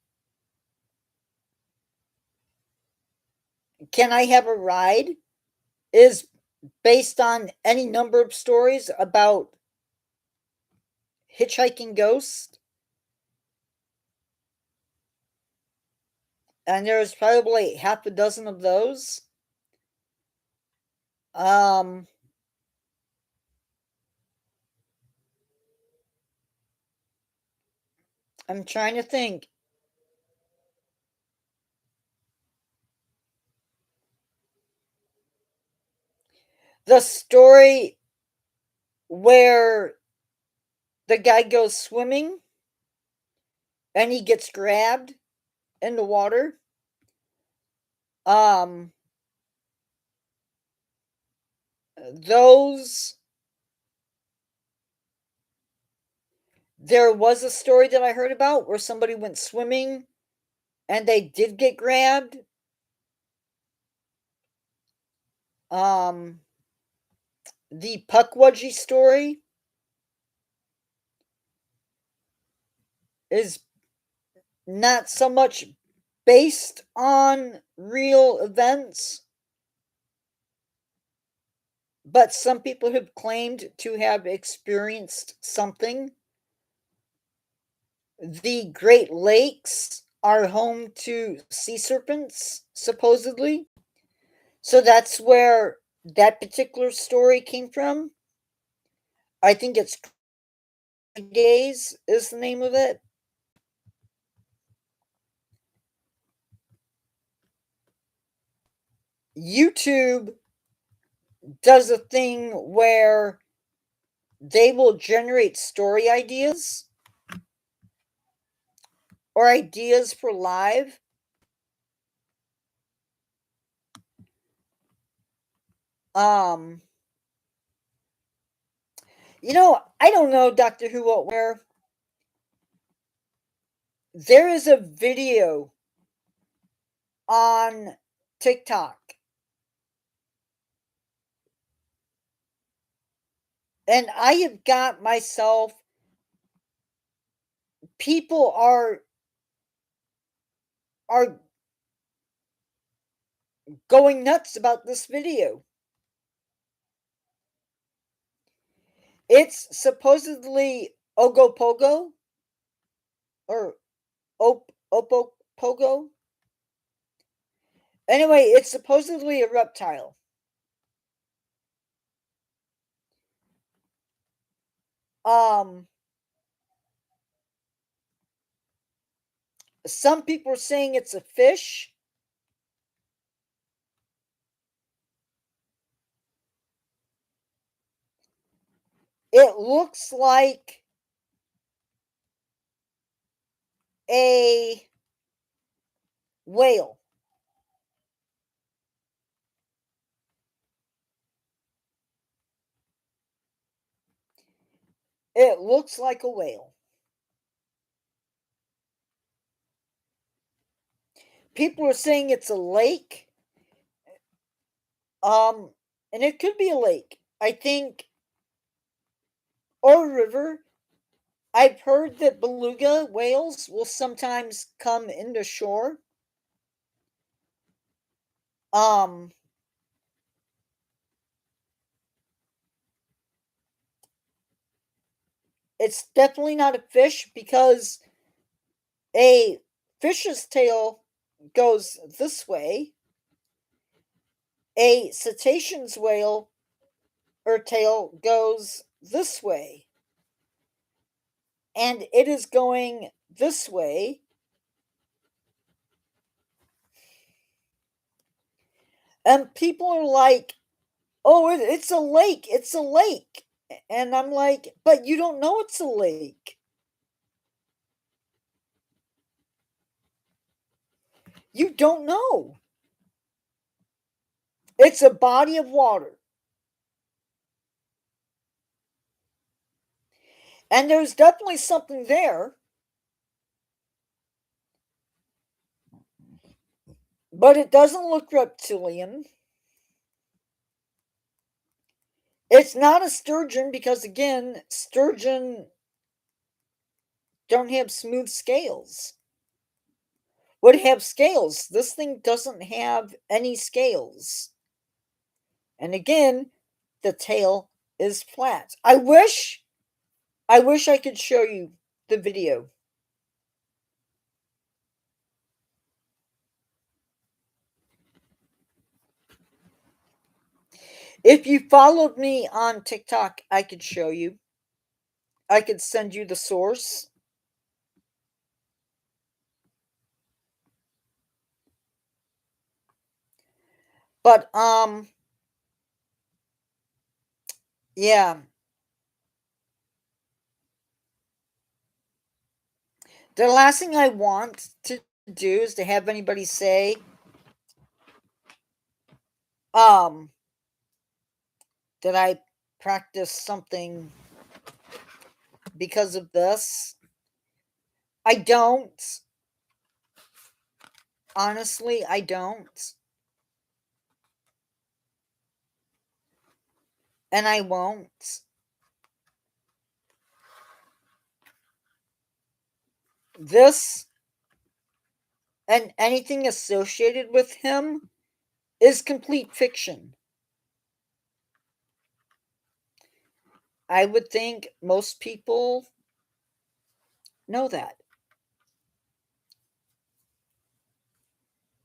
Can I Have a Ride is based on any number of stories about hitchhiking ghosts, and there's probably half a dozen of those. Um, I'm trying to think. The story where the guy goes swimming and he gets grabbed in the water. Um, those There was a story that I heard about where somebody went swimming and they did get grabbed. Um, the Puckwudgie story is not so much based on real events, but some people have claimed to have experienced something. The Great Lakes are home to sea serpents, supposedly. So that's where that particular story came from. I think it's Days is the name of it. YouTube does a thing where they will generate story ideas or ideas for live. Um, I don't know, Doctor Who, where There is a video on TikTok, and I have got myself, people are going nuts about this video. It's supposedly Ogopogo or Opopogo. Anyway, it's supposedly a reptile. Some people are saying it's a fish. It looks like a whale. It looks like a whale. People are saying it's a lake. And it could be a lake, I think, or a river. I've heard that beluga whales will sometimes come into shore. Um, it's definitely not a fish because a fish's tail goes this way. A cetacean's whale or tail goes this way. And it is going this way. And people are like, oh, it's a lake. It's a lake. And I'm like, but you don't know it's a lake. You don't know. It's a body of water. And there's definitely something there. But it doesn't look reptilian. It's not a sturgeon because, again, sturgeon don't have smooth scales. Would have scales. This thing doesn't have any scales. And again, the tail is flat. I wish I could show you the video. If you followed me on TikTok, I could show you. I could send you the source. But yeah. The last thing I want to do is to have anybody say um that I practice something because of this. I don't. Honestly, I don't. And I won't. This and anything associated with him is complete fiction. I would think most people know that.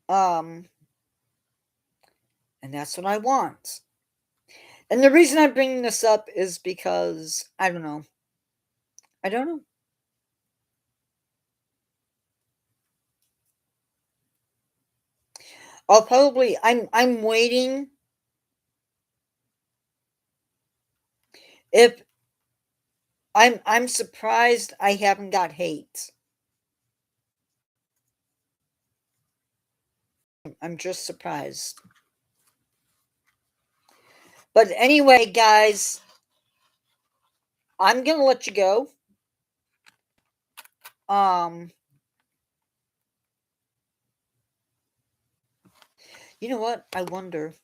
Um, and that's what I want. And the reason I'm bringing this up is because I don't know. I don't know. I'm waiting. If I'm surprised I haven't got hate. I'm just surprised. But anyway, guys, I'm gonna let you go. Um, You know what? I wonder.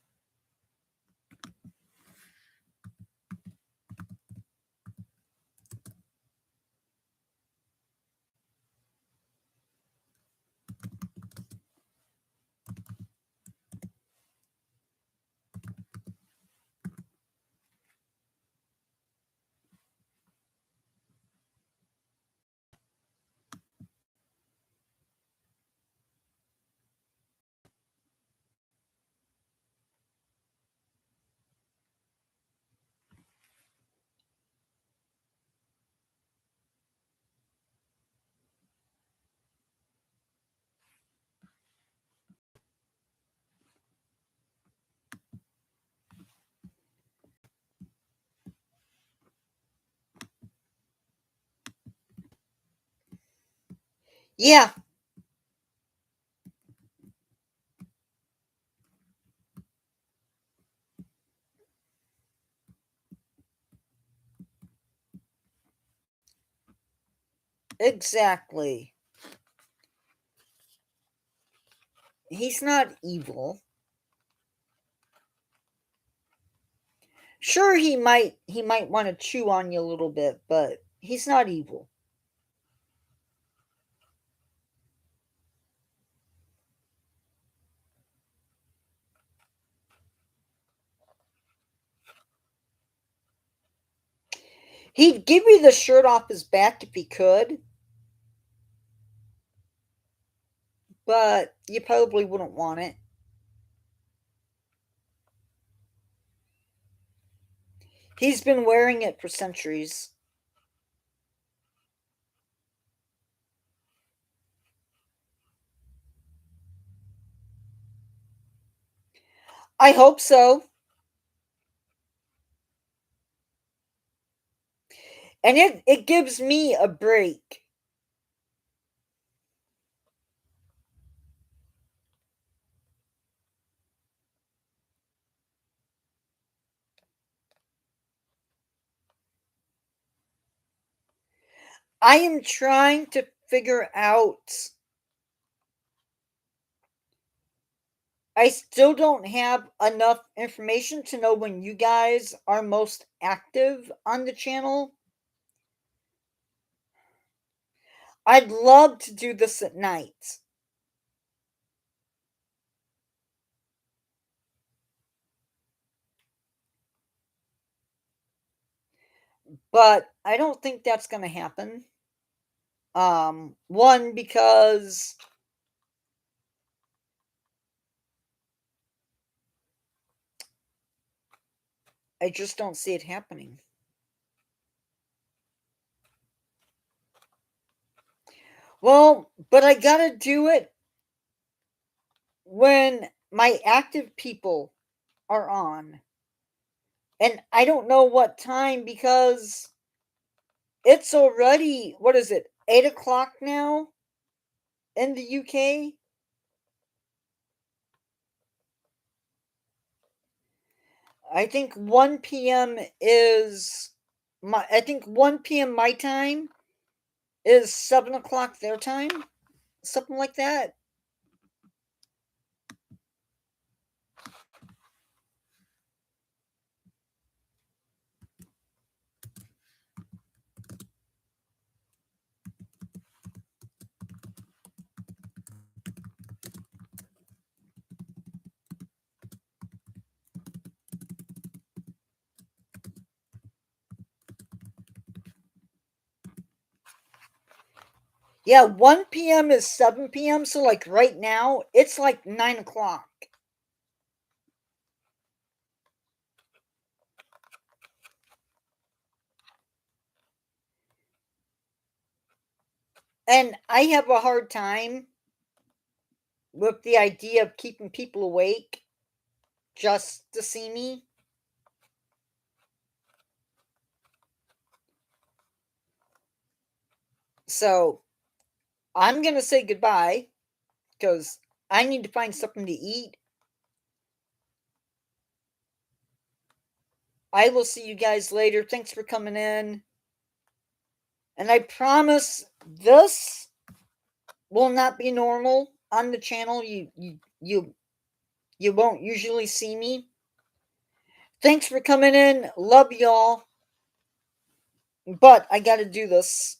Yeah, exactly. He's not evil. Sure, he might want to chew on you a little bit, but he's not evil. He'd give you the shirt off his back if he could, but you probably wouldn't want it. He's been wearing it for centuries. I hope so. And it gives me a break. I am trying to figure out. I still don't have enough information to know when you guys are most active on the channel. I'd love to do this at night, but I don't think that's going to happen. One, because I just don't see it happening. Well, but I gotta do it when my active people are on. And I don't know what time because it's already, what is it, 8 o'clock now in the UK? I think 1 p.m. is I think 1 p.m. my time is 7 o'clock their time. Something like that. Yeah, 1 p.m. is 7 p.m. So, like, right now, it's like 9 o'clock. And I have a hard time with the idea of keeping people awake just to see me. So, I'm going to say goodbye because I need to find something to eat. I will see you guys later. Thanks for coming in. And I promise this will not be normal on the channel. You You won't usually see me. Thanks for coming in. Love y'all. But I gotta do this.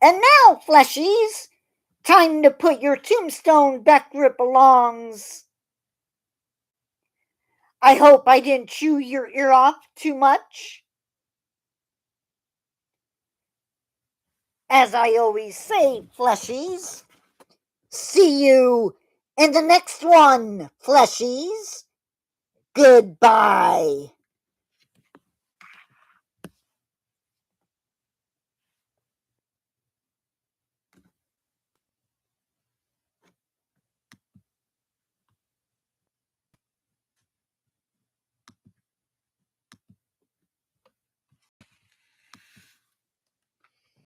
And now, fleshies, time to put your tombstone back where it belongs. I hope I didn't chew your ear off too much. As I always say, fleshies, see you in the next one, fleshies. Goodbye.